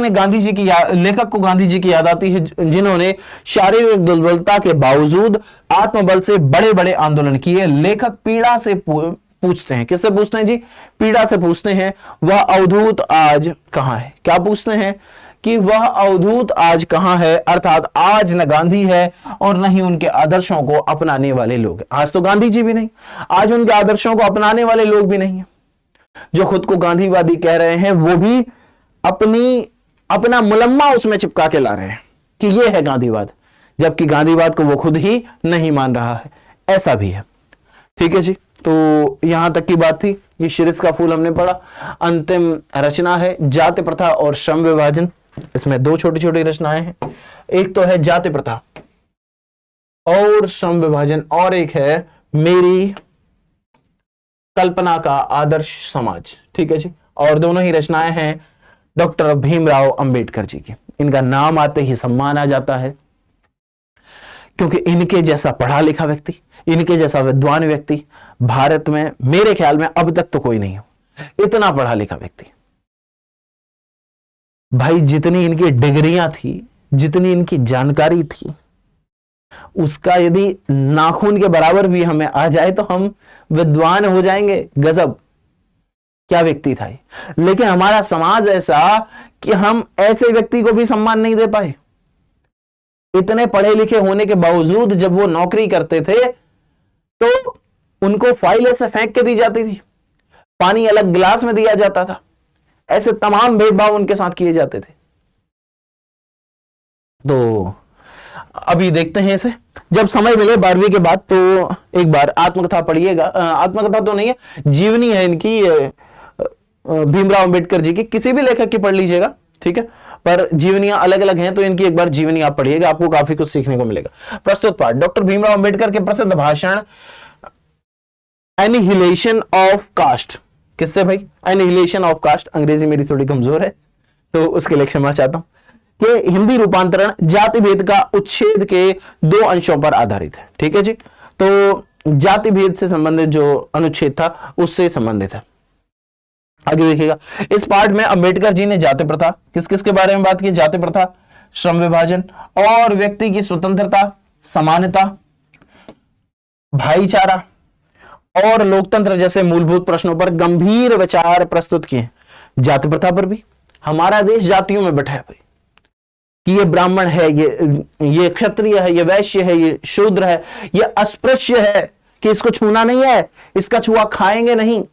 Speaker 1: को गांधी जी की याद आती है, जिन्होंने शारीरिक दुर्बलता के बावजूद आत्मबल से बड़े बड़े आंदोलन किए। लेखक पीड़ा से पूछते हैं, किससे पूछते हैं जी? पीड़ा से पूछते हैं, वह अवधूत आज कहां है? क्या पूछते हैं? कि वह अवधूत आज कहां है, अर्थात आज न गांधी है और न ही उनके आदर्शों को अपनाने वाले लोग। आज तो गांधी जी भी नहीं, आज उनके आदर्शों को अपनाने वाले लोग भी नहीं है। जो खुद को गांधीवादी कह रहे हैं वो भी अपना मुलम्मा उसमें चिपका के ला रहे हैं कि ये है गांधीवाद, जबकि गांधीवाद को वो खुद ही नहीं मान रहा है। ऐसा भी है। ठीक है जी, तो यहां तक की बात थी। ये शीर्ष का फूल हमने पढ़ा। अंतिम रचना है जाति प्रथा और श्रम विभाजन। इसमें दो छोटी छोटी रचनाएं हैं, एक तो है जाति प्रथा और श्रम विभाजन, और एक है मेरी कल्पना का आदर्श समाज। ठीक है जी, और दोनों ही रचनाएं हैं डॉक्टर भीमराव अंबेडकर जी की। इनका नाम आते ही सम्मान आ जाता है, क्योंकि इनके जैसा पढ़ा लिखा व्यक्ति, इनके जैसा विद्वान व्यक्ति भारत में मेरे ख्याल में अब तक तो कोई नहीं हो। इतना पढ़ा लिखा व्यक्ति भाई, जितनी इनकी डिग्रियां थी, जितनी इनकी जानकारी थी, उसका यदि नाखून के बराबर भी हमें आ जाए तो हम विद्वान हो जाएंगे। गजब क्या व्यक्ति था ये। लेकिन हमारा समाज ऐसा कि हम ऐसे व्यक्ति को भी सम्मान नहीं दे पाए। इतने पढ़े लिखे होने के बावजूद जब वो नौकरी करते थे तो उनको फाइल ऐसे फेंक के दी जाती थी, पानी अलग गिलास में दिया जाता था। ऐसे तमाम भेदभाव उनके साथ किए जाते थे। तो अभी देखते हैं इसे, जब समय मिले 12वीं के बाद तो एक बार आत्मकथा पढ़िएगा। आत्मकथा तो नहीं है, जीवनी है इनकी, भीमराव अंबेडकर जी की, किसी भी लेखक की पढ़ लीजिएगा। ठीक है, पर जीवनियां अलग अलग हैं, तो इनकी एक बार जीवनी आप पढ़िएगा, आपको काफी कुछ सीखने को मिलेगा। प्रस्तुत पाठ डॉक्टर भीमराव अंबेडकर के प्रसिद्ध भाषण एनिहिलेशन ऑफ कास्ट। किससे भाई? Annihilation of caste. अंग्रेजी मेरी थोड़ी कमजोर है तो उसके लिए क्षमा चाहता हूं। कि हिंदी रूपांतरण जाति भेद का उच्छेद के 2 अंशों पर आधारित है। ठीक है जी, तो जाति भेद से संबंधित जो अनुच्छेद था उससे संबंधित है। आगे देखिएगा, इस पाठ में अंबेडकर जी ने जाति प्रथा, किस किस के बारे में बात की? जाति प्रथा, श्रम विभाजन और व्यक्ति की स्वतंत्रता, समानता, भाईचारा और लोकतंत्र जैसे मूलभूत प्रश्नों पर गंभीर विचार प्रस्तुत किए। जाति प्रथा पर भी, हमारा देश जातियों में बैठा है भाई, कि ये ब्राह्मण है, ये क्षत्रिय है, ये वैश्य है, ये शूद्र है, ये अस्पृश्य है कि इसको छूना नहीं है, इसका छुआ खाएंगे नहीं।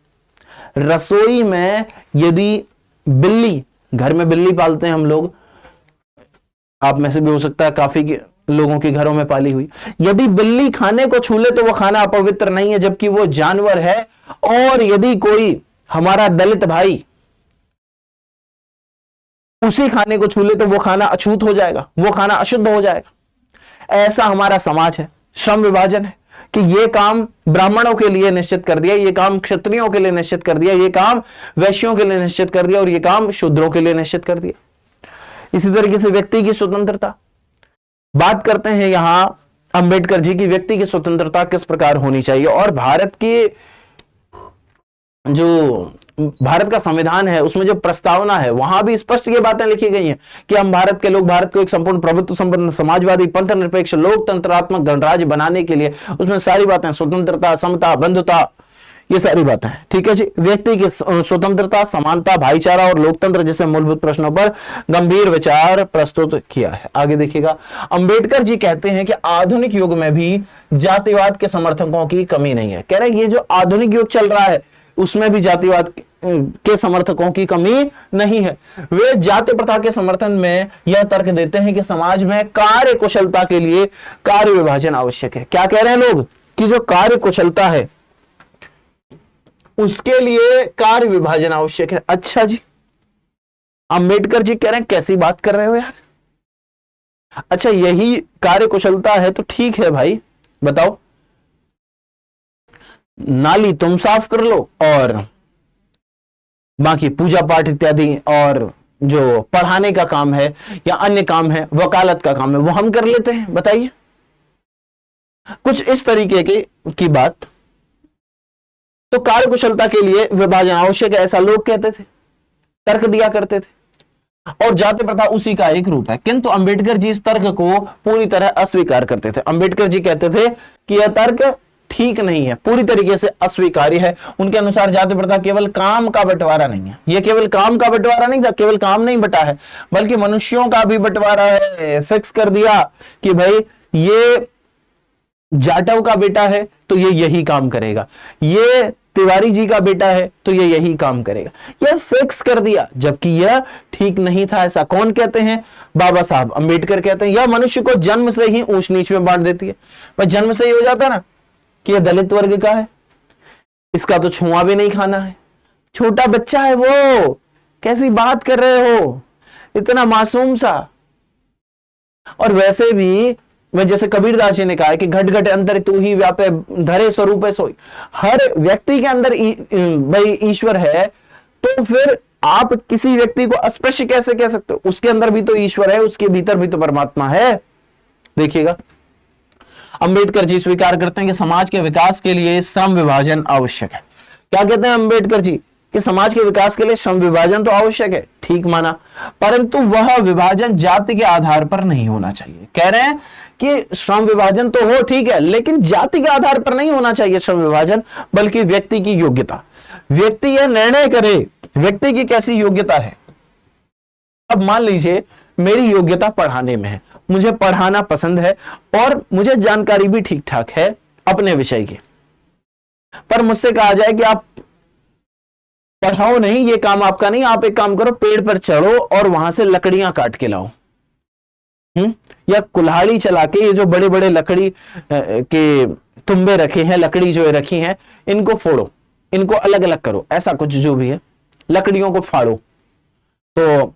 Speaker 1: रसोई में यदि बिल्ली, घर में बिल्ली पालते हैं हम लोग, आप में से भी हो सकता है काफी लोगों के घरों में पाली हुई, यदि बिल्ली खाने को छू ले तो वो खाना अपवित्र नहीं है, जबकि वो जानवर है। और यदि कोई हमारा दलित भाई उसी खाने को छू ले तो वो खाना अछूत हो जाएगा, वो खाना अशुद्ध हो जाएगा। ऐसा हमारा समाज है। श्रम विभाजन है कि ये काम ब्राह्मणों के लिए निश्चित कर दिया, ये काम क्षत्रियों के लिए निश्चित कर दिया, ये काम वैश्यों के लिए निश्चित कर दिया और ये काम शूद्रों के लिए निश्चित कर दिया। इसी तरीके से व्यक्ति की स्वतंत्रता, बात करते हैं यहां अंबेडकर जी की, व्यक्ति की स्वतंत्रता किस प्रकार होनी चाहिए। और भारत का संविधान है उसमें जो प्रस्तावना है वहां भी स्पष्ट ये बातें लिखी गई हैं कि हम भारत के लोग भारत को एक संपूर्ण प्रभुत्व संपन्न समाजवादी पंथ निरपेक्ष लोकतंत्रात्मक गणराज्य बनाने के लिए, उसमें सारी बातें स्वतंत्रता, समता, बंधुता, ये सारी बातें हैं। ठीक है जी, व्यक्ति की स्वतंत्रता, समानता, भाईचारा और लोकतंत्र जैसे मूलभूत प्रश्नों पर गंभीर विचार प्रस्तुत किया है। आगे देखिएगा, अंबेडकर जी कहते हैं कि आधुनिक युग में भी जातिवाद के समर्थकों की कमी नहीं है। कह रहे हैं ये जो आधुनिक युग चल रहा है उसमें भी जातिवाद के समर्थकों की कमी नहीं है। वे जाति प्रथा के समर्थन में यह तर्क देते हैं कि समाज में कार्य कुशलता के लिए कार्य विभाजन आवश्यक है। क्या कह रहे हैं लोग? कि जो कार्य कुशलता है उसके लिए कार्य विभाजन आवश्यक है। अच्छा जी, अंबेडकर जी कह रहे हैं कैसी बात कर रहे हो यार? अच्छा, यही कार्य कुशलता है तो ठीक है भाई, बताओ, नाली तुम साफ कर लो और बाकी पूजा पाठ इत्यादि और जो पढ़ाने का काम है या अन्य काम है, वकालत का काम है, वो हम कर लेते हैं। बताइए, कुछ इस तरीके की बात। तो कार्यकुशलता के लिए विभाजन आवश्यक है, ऐसा लोग कहते थे, तर्क दिया करते थे। और जाति प्रथा उसी का एक रूप है। किंतु अंबेडकर जी इस तर्क को पूरी तरह अस्वीकार करते थे। अंबेडकर जी कहते थे कि यह तर्क ठीक नहीं है, पूरी तरीके से अस्वीकार्य है। उनके अनुसार जाति प्रथा केवल काम का बंटवारा नहीं है, यह केवल काम का बंटवारा नहीं था, केवल काम नहीं बटा है, बल्कि मनुष्यों का भी बंटवारा है। फिक्स कर दिया कि भाई ये जाटव का बेटा है तो ये यही काम करेगा, ये तिवारी जी का बेटा है तो ये यही काम करेगा, यह फिक्स कर दिया, जबकि यह ठीक नहीं था। ऐसा कौन कहते हैं? बाबा साहब अंबेडकर कहते हैं यह मनुष्य को जन्म से ही ऊंच नीच में बांट देती है। भाई जन्म से ही हो जाता है ना कि यह दलित वर्ग का है, इसका तो छुआ भी नहीं खाना है, छोटा बच्चा है वो, कैसी बात कर रहे हो, इतना मासूम सा। और वैसे भी मैं जैसे कबीरदास जी ने कहा है कि घट घट अंतर तू ही व्यापे धरे स्वरूप सोई, हर व्यक्ति के अंदर भाई ईश्वर है, तो फिर आप किसी व्यक्ति को अस्पृश्य कैसे कह सकते हो? उसके अंदर भी तो ईश्वर है, उसके भीतर भी तो परमात्मा है। देखिएगा अंबेडकर जी स्वीकार करते हैं कि समाज के विकास के लिए श्रम विभाजन आवश्यक है। क्या कहते हैं अंबेडकर जी? कि समाज के विकास के लिए श्रम विभाजन तो आवश्यक है, ठीक माना, परंतु वह विभाजन जाति के आधार पर नहीं होना चाहिए। कह रहे हैं कि श्रम विभाजन तो हो ठीक है, लेकिन जाति के आधार पर नहीं होना चाहिए श्रम विभाजन, बल्कि व्यक्ति की योग्यता, व्यक्ति यह निर्णय करे व्यक्ति की कैसी योग्यता है। अब मान लीजिए मेरी योग्यता पढ़ाने में है, मुझे पढ़ाना पसंद है और मुझे जानकारी भी ठीक ठाक है अपने विषय की, पर मुझसे कहा जाए कि आप पढ़ाओ नहीं, ये काम आपका नहीं, आप एक काम करो पेड़ पर चढ़ो और वहां से लकड़ियां काट के लाओ, या कुल्हाड़ी चला के ये जो बड़े बड़े लकड़ी के तुम्बे रखे हैं, लकड़ी जो रखी हैं, इनको फोड़ो, इनको अलग अलग करो, ऐसा कुछ जो भी है, लकड़ियों को फाड़ो। तो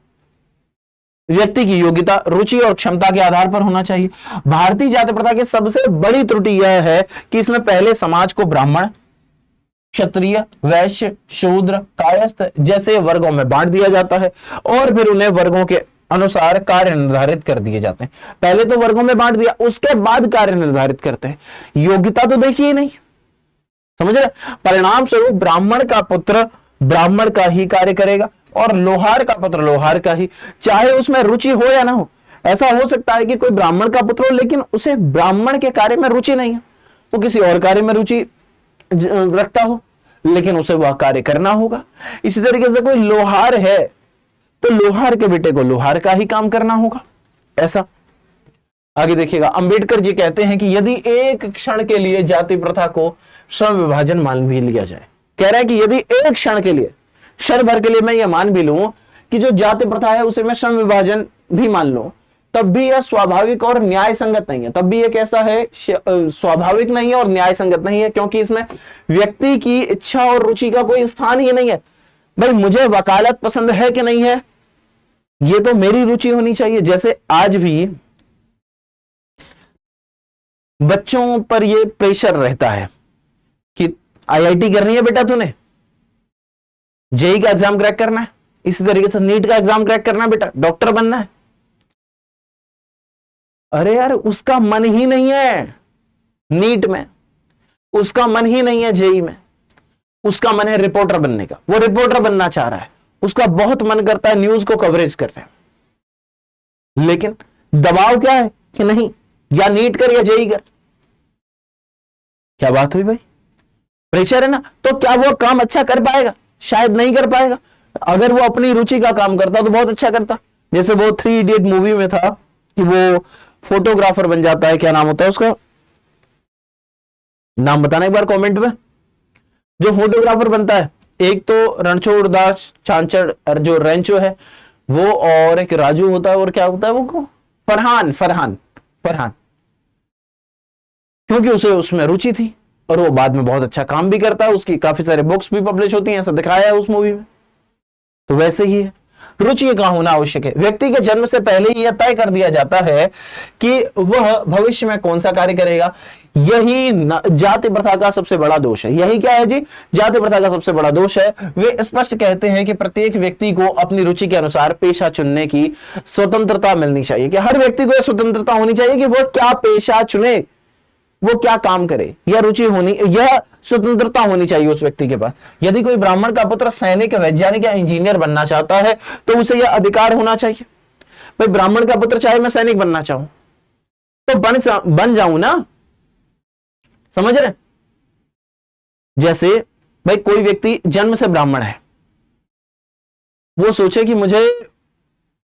Speaker 1: व्यक्ति की योग्यता, रुचि और क्षमता के आधार पर होना चाहिए। भारतीय जाति प्रथा की सबसे बड़ी त्रुटि यह है कि इसमें पहले समाज को ब्राह्मण, क्षत्रिय, वैश्य, शूद्र, कायस्थ जैसे वर्गों में बांट दिया जाता है और फिर उन्हें वर्गों के अनुसार कार्य निर्धारित कर दिए जाते हैं। पहले तो वर्गों में बांट दिया, उसके बाद कार्य निर्धारित करते हैं, योग्यता तो देखिए ही नहीं, समझ रहे? परिणाम स्वरूप ब्राह्मण का पुत्र ब्राह्मण का ही कार्य करेगा और लोहार का पुत्र लोहार का ही, चाहे उसमें रुचि हो या ना हो। ऐसा हो सकता है कि कोई ब्राह्मण का पुत्र हो लेकिन उसे ब्राह्मण के कार्य में रुचि नहीं है, वो किसी और कार्य में रुचि रखता हो, लेकिन उसे वह कार्य करना होगा। इसी तरीके से कोई लोहार है तो लोहार के बेटे को लोहार का ही काम करना होगा। ऐसा आगे देखिएगा, अंबेडकर जी कहते हैं कि यदि एक क्षण के लिए जाति प्रथा को श्रम विभाजन मान भी लिया जाए, कह रहा है कि यदि एक क्षण के लिए, क्षण भर के लिए मैं ये मान भी लूं कि जो जाति प्रथा है उसे मैं श्रम विभाजन भी मान लूं, तब भी यह स्वाभाविक और न्याय संगत नहीं है। तब भी यह कैसा है? स्वाभाविक नहीं है और न्याय संगत नहीं है, क्योंकि इसमें व्यक्ति की इच्छा और रुचि का कोई स्थान ही नहीं है। भाई मुझे वकालत पसंद है कि नहीं है, ये तो मेरी रुचि होनी चाहिए। जैसे आज भी बच्चों पर यह प्रेशर रहता है कि आईआईटी करनी है बेटा, तूने जेईई का एग्जाम क्रैक करना है, इसी तरीके से नीट का एग्जाम क्रैक करना है बेटा, डॉक्टर बनना है। अरे यार उसका मन ही नहीं है नीट में, उसका मन ही नहीं है जेईई में, उसका मन है रिपोर्टर बनने का, वो रिपोर्टर बनना चाह रहा है, उसका बहुत मन करता है न्यूज को कवरेज करने, लेकिन दबाव क्या है कि नहीं या नीट कर या जेईई कर। क्या बात हुई भाई? प्रेशर है ना, तो क्या वो काम अच्छा कर पाएगा? शायद नहीं कर पाएगा। अगर वो अपनी रुचि का काम करता तो बहुत अच्छा करता। जैसे वो 3 इडियट मूवी में था कि वो फोटोग्राफर बन जाता है, क्या नाम होता है उसका, नाम बताना एक बार कमेंट में। जो फोटोग्राफर बनता है, एक तो रणछोड़ दास चांचड़ जो रेंचो है वो, और एक राजू होता है, और क्या होता है वो, फरहान, क्योंकि उसे उसमें रुचि थी और वो बाद में बहुत अच्छा काम भी करता है, उसकी काफी सारे बुक्स भी पब्लिश होती हैं, ऐसा दिखाया है उस मूवी में। तो वैसे ही है, रुचि का होना आवश्यक है। व्यक्ति के जन्म से पहले ही यह तय कर दिया जाता है कि वह भविष्य में कौन सा कार्य करेगा। यही जाति प्रथा का सबसे बड़ा दोष है। यही क्या है जी? जाति प्रथा का सबसे बड़ा दोष है। वे स्पष्ट कहते हैं कि प्रत्येक व्यक्ति को अपनी रुचि के अनुसार पेशा चुनने की स्वतंत्रता मिलनी चाहिए, कि हर व्यक्ति को यह स्वतंत्रता होनी चाहिए कि वह क्या पेशा चुने। वो क्या काम करे, यह रुचि होनी, यह स्वतंत्रता होनी चाहिए उस व्यक्ति के पास। यदि कोई ब्राह्मण का पुत्र सैनिक, वैज्ञानिक या इंजीनियर बनना चाहता है तो उसे यह अधिकार होना चाहिए। भाई ब्राह्मण का पुत्र चाहे मैं सैनिक बनना चाहूं तो बन जाऊं ना, समझ रहे? जैसे भाई कोई व्यक्ति जन्म से ब्राह्मण है, वो सोचे कि मुझे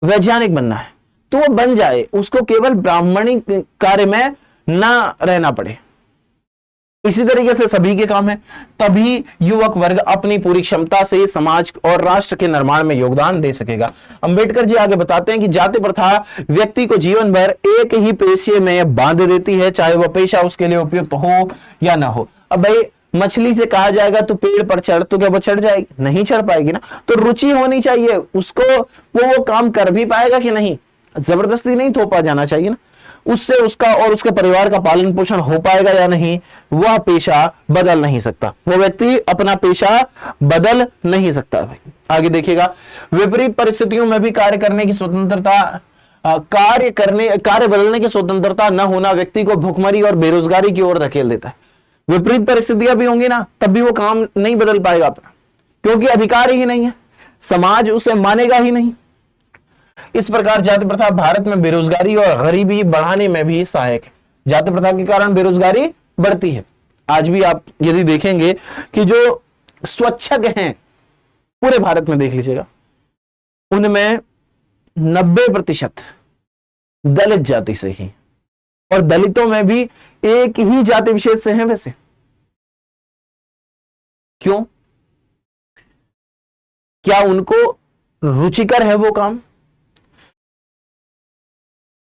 Speaker 1: वैज्ञानिक बनना है तो वो बन जाए, उसको केवल ब्राह्मणी कार्य में ना रहना पड़े। इसी तरीके से सभी के काम है, तभी युवक वर्ग अपनी पूरी क्षमता से समाज और राष्ट्र के निर्माण में योगदान दे सकेगा। अंबेडकर जी आगे बताते हैं कि जाति प्रथा व्यक्ति को जीवन भर एक ही पेशे में बांध देती है, चाहे वह पेशा उसके लिए उपयुक्त हो या ना हो। अब भाई मछली से कहा जाएगा तो पेड़ पर चढ़, तो क्या वो चढ़ जाएगी? नहीं चढ़ पाएगी ना। तो रुचि होनी चाहिए उसको, वो काम कर भी पाएगा कि नहीं, जबरदस्ती नहीं थोपा जाना चाहिए ना। उससे उसका और उसके परिवार का पालन पोषण हो पाएगा या नहीं, वह पेशा बदल नहीं सकता, वो व्यक्ति अपना पेशा बदल नहीं सकता। भाई आगे देखिएगा, विपरीत परिस्थितियों में भी कार्य करने की स्वतंत्रता, कार्य बदलने की स्वतंत्रता न होना व्यक्ति को भुखमरी और बेरोजगारी की ओर धकेल देता है। विपरीत परिस्थितियां भी होंगी ना, तब भी वो काम नहीं बदल पाएगा अपना, क्योंकि अधिकार ही नहीं है, समाज उसे मानेगा ही नहीं। इस प्रकार जाति प्रथा भारत में बेरोजगारी और गरीबी बढ़ाने में भी सहायक है। जाति प्रथा के कारण बेरोजगारी बढ़ती है। आज भी आप यदि देखेंगे कि जो स्वच्छक हैं पूरे भारत में देख लीजिएगा, उनमें 90% दलित जाति से ही, और दलितों में भी एक ही जाति विशेष से हैं। वैसे क्यों? क्या उनको रुचिकर है वो काम?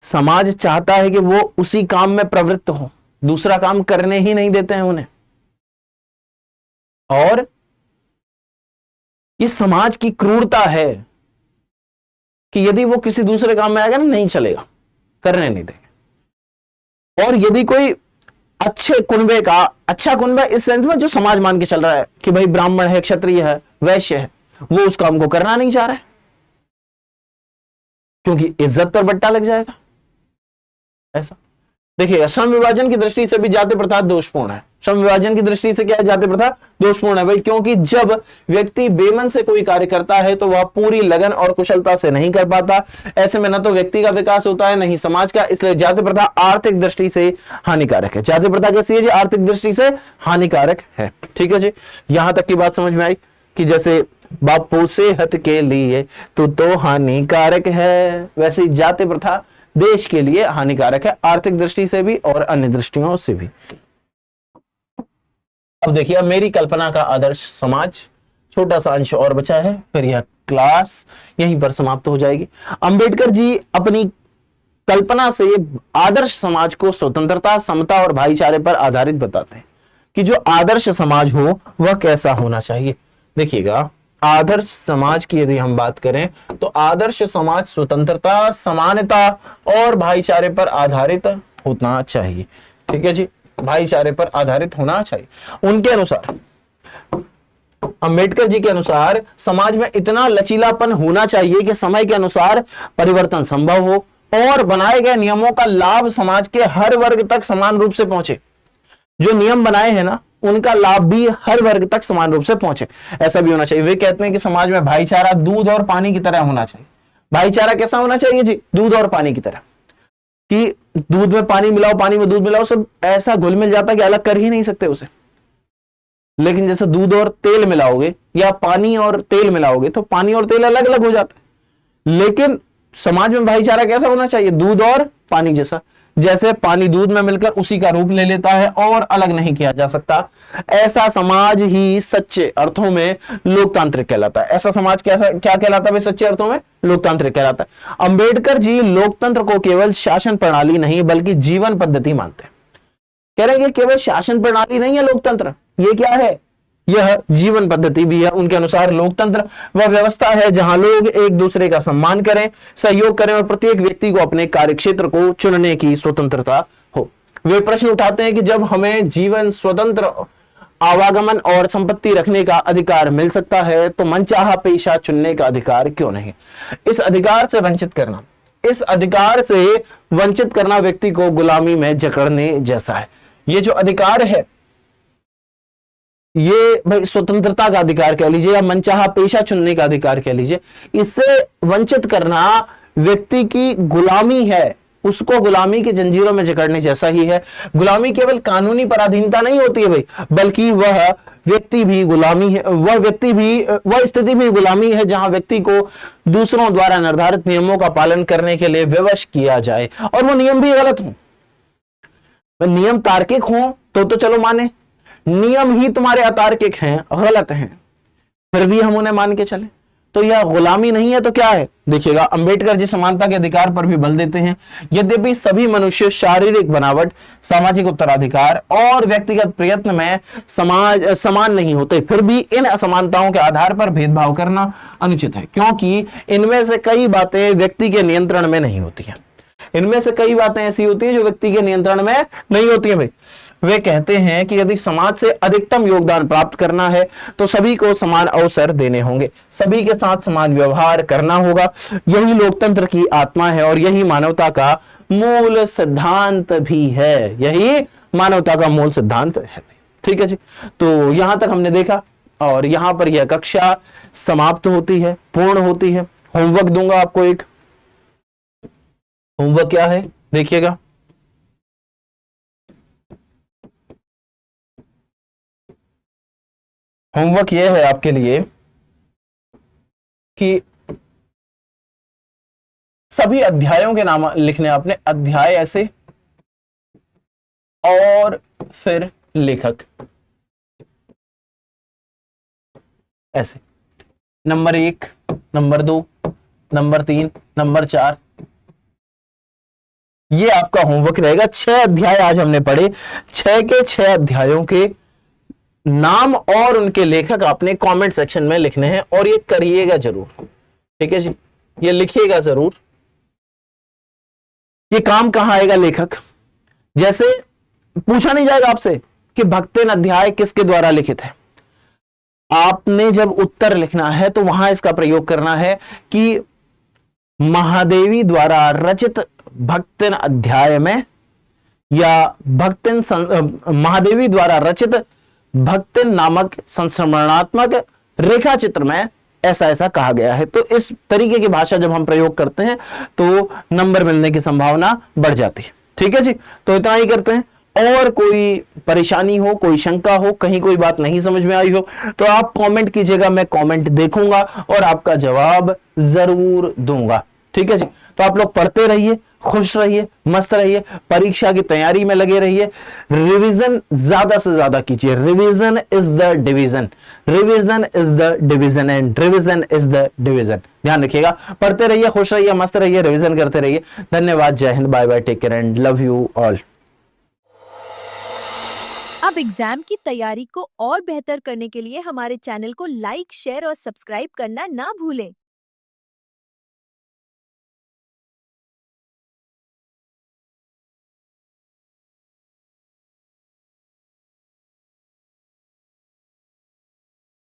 Speaker 1: समाज चाहता है कि वो उसी काम में प्रवृत्त हो, दूसरा काम करने ही नहीं देते हैं उन्हें। और ये समाज की क्रूरता है कि यदि वो किसी दूसरे काम में आएगा ना, नहीं चलेगा, करने नहीं देंगे। और यदि कोई अच्छे कुनबे का, अच्छा कुनबा इस सेंस में जो समाज मान के चल रहा है कि भाई ब्राह्मण है, क्षत्रिय है, वैश्य है, वो उस काम को करना नहीं चाह रहा है, क्योंकि इज्जत पर बट्टा लग जाएगा। ऐसा देखिएगा, श्रम विभाजन की दृष्टि से भी जाति प्रथा दोषपूर्ण है। श्रम विभाजन की दृष्टि से क्या है? जाति प्रथा दोषपूर्ण है भाई, क्योंकि जब व्यक्ति बेमन से कोई कार्य करता है तो वह पूरी लगन और कुशलता से नहीं कर पाता। ऐसे में न तो व्यक्ति का विकास होता है, न ही समाज का। इसलिए जाति प्रथा आर्थिक दृष्टि से हानिकारक है। जाति प्रथा कैसी है जी? आर्थिक दृष्टि से हानिकारक है। ठीक है जी, यहां तक की बात समझ में आई कि जैसे बापू सेहत के लिए तो हानिकारक है, वैसे जाति प्रथा देश के लिए हानिकारक है, आर्थिक दृष्टि से भी और अन्य दृष्टियों से भी। अब देखिए, मेरी कल्पना का आदर्श समाज, छोटा सा अंश और बचा है, फिर यह क्लास यहीं पर समाप्त हो जाएगी। अंबेडकर जी अपनी कल्पना से आदर्श समाज को स्वतंत्रता, समता और भाईचारे पर आधारित बताते हैं कि जो आदर्श समाज हो वह कैसा होना चाहिए। देखिएगा, आदर्श समाज की यदि हम बात करें तो आदर्श समाज स्वतंत्रता, समानता और भाईचारे पर आधारित होना चाहिए। ठीक है जी, भाईचारे पर आधारित होना चाहिए। उनके अनुसार, अंबेडकर जी के अनुसार, समाज में इतना लचीलापन होना चाहिए कि समय के अनुसार परिवर्तन संभव हो और बनाए गए नियमों का लाभ समाज के हर वर्ग तक समान रूप से पहुंचे। जो नियम बनाए हैं ना, उनका लाभ भी हर वर्ग तक समान रूप से पहुंचे, ऐसा भी होना चाहिए। वे कहते हैं कि समाज में भाईचारा दूध और पानी की तरह होना चाहिए। भाईचारा कैसा होना चाहिए जी? दूध और पानी की तरह, कि दूध में पानी मिलाओ, पानी में दूध मिलाओ, सब ऐसा घुल मिल जाता है कि अलग कर ही नहीं सकते उसे। लेकिन जैसे दूध और तेल मिलाओगे या पानी और तेल मिलाओगे तो पानी और तेल अलग अलग हो जाता है। लेकिन समाज में भाईचारा कैसा होना चाहिए? दूध और पानी जैसा, जैसे पानी दूध में मिलकर उसी का रूप ले लेता है और अलग नहीं किया जा सकता। ऐसा समाज ही सच्चे अर्थों में लोकतांत्रिक कहलाता है। ऐसा समाज कैसा, क्या कहलाता है? सच्चे अर्थों में लोकतांत्रिक कहलाता है। अंबेडकर जी लोकतंत्र को केवल शासन प्रणाली नहीं बल्कि जीवन पद्धति मानते हैं। कह रहे हैं कि केवल शासन प्रणाली नहीं है लोकतंत्र, ये क्या है? यह जीवन पद्धति भी है। उनके अनुसार लोकतंत्र वह व्यवस्था है जहां लोग एक दूसरे का सम्मान करें, सहयोग करें और प्रत्येक व्यक्ति को अपने कार्यक्षेत्र को चुनने की स्वतंत्रता हो। वे प्रश्न उठाते हैं कि जब हमें जीवन, स्वतंत्र आवागमन और संपत्ति रखने का अधिकार मिल सकता है तो मनचाहा पेशा चुनने का अधिकार क्यों नहीं? इस अधिकार से वंचित करना, इस अधिकार से वंचित करना व्यक्ति को गुलामी में जकड़ने जैसा है। ये जो अधिकार है, ये भाई स्वतंत्रता का अधिकार कह लीजिए या मनचाहा पेशा चुनने का अधिकार कह लीजिए, इससे वंचित करना व्यक्ति की गुलामी है, उसको गुलामी की जंजीरों में जकड़ने जैसा ही है। गुलामी केवल कानूनी पराधीनता नहीं होती है भाई, बल्कि वह व्यक्ति भी गुलामी है, वह स्थिति भी गुलामी है जहां व्यक्ति को दूसरों द्वारा निर्धारित नियमों का पालन करने के लिए विवश किया जाए, और वो नियम भी गलत हो। नियम तार्किक हो तो चलो माने, नियम ही तुम्हारे अतार्किक हैं, गलत हैं, फिर भी हम उन्हें मान के चले, तो यह गुलामी नहीं है तो क्या है? देखिएगा, अंबेडकर जी समानता के अधिकार पर भी बल देते हैं। यद्यपि सभी मनुष्य शारीरिक बनावट, सामाजिक उत्तराधिकार और व्यक्तिगत प्रयत्न में समान नहीं होते, फिर भी इन असमानताओं के आधार पर भेदभाव करना अनुचित है, क्योंकि इनमें से कई बातें व्यक्ति के नियंत्रण में नहीं होती हैं। इनमें से कई बातें ऐसी होती है जो व्यक्ति के नियंत्रण में नहीं होती है भाई। वे कहते हैं कि यदि समाज से अधिकतम योगदान प्राप्त करना है तो सभी को समान अवसर देने होंगे, सभी के साथ समान व्यवहार करना होगा। यही लोकतंत्र की आत्मा है और यही मानवता का मूल सिद्धांत भी है, यही मानवता का मूल सिद्धांत है। ठीक है जी, तो यहां तक हमने देखा और यहां पर यह कक्षा समाप्त होती है, पूर्ण होती है। होमवर्क दूंगा आपको एक। होमवर्क क्या है देखिएगा, होमवर्क यह है आपके लिए कि सभी अध्यायों के नाम लिखने, आपने अध्याय ऐसे और फिर लेखक ऐसे, नंबर 1, नंबर 2, नंबर 3, नंबर 4, ये आपका होमवर्क रहेगा। 6 अध्याय आज हमने पढ़े, 6 के 6 अध्यायों के नाम और उनके लेखक आपने कमेंट सेक्शन में लिखने हैं और ये करिएगा जरूर। ठीक है जी, ये लिखिएगा जरूर। ये काम कहां आएगा लेखक? जैसे पूछा नहीं जाएगा आपसे कि भक्तिन अध्याय किसके द्वारा लिखित है, आपने जब उत्तर लिखना है तो वहां इसका प्रयोग करना है कि महादेवी द्वारा रचित भक्तिन अध्याय में या महादेवी द्वारा रचित भक्तिन नामक संस्मरणात्मक रेखा चित्र में ऐसा ऐसा कहा गया है। तो इस तरीके की भाषा जब हम प्रयोग करते हैं तो नंबर मिलने की संभावना बढ़ जाती है। ठीक है जी, तो इतना ही करते हैं। और कोई परेशानी हो, कोई शंका हो, कहीं कोई बात नहीं समझ में आई हो तो आप कमेंट कीजिएगा, मैं कमेंट देखूंगा और आपका जवाब जरूर दूंगा। ठीक है जी, तो आप लोग पढ़ते रहिए, खुश रहिए, मस्त रहिए, परीक्षा की तैयारी में लगे रहिए, रिवीजन ज्यादा से ज्यादा कीजिए। Revision is the division, revision is the division and revision is the division. ध्यान रखिएगा, पढ़ते रहिए, खुश रहिए, मस्त रहिए, रिवीजन करते रहिए। धन्यवाद, जय हिंद, bye bye, take care and love you all.
Speaker 2: अब एग्जाम की तैयारी को और बेहतर करने के लिए हमारे चैनल को लाइक, शेयर और सब्सक्राइब करना ना भूलें।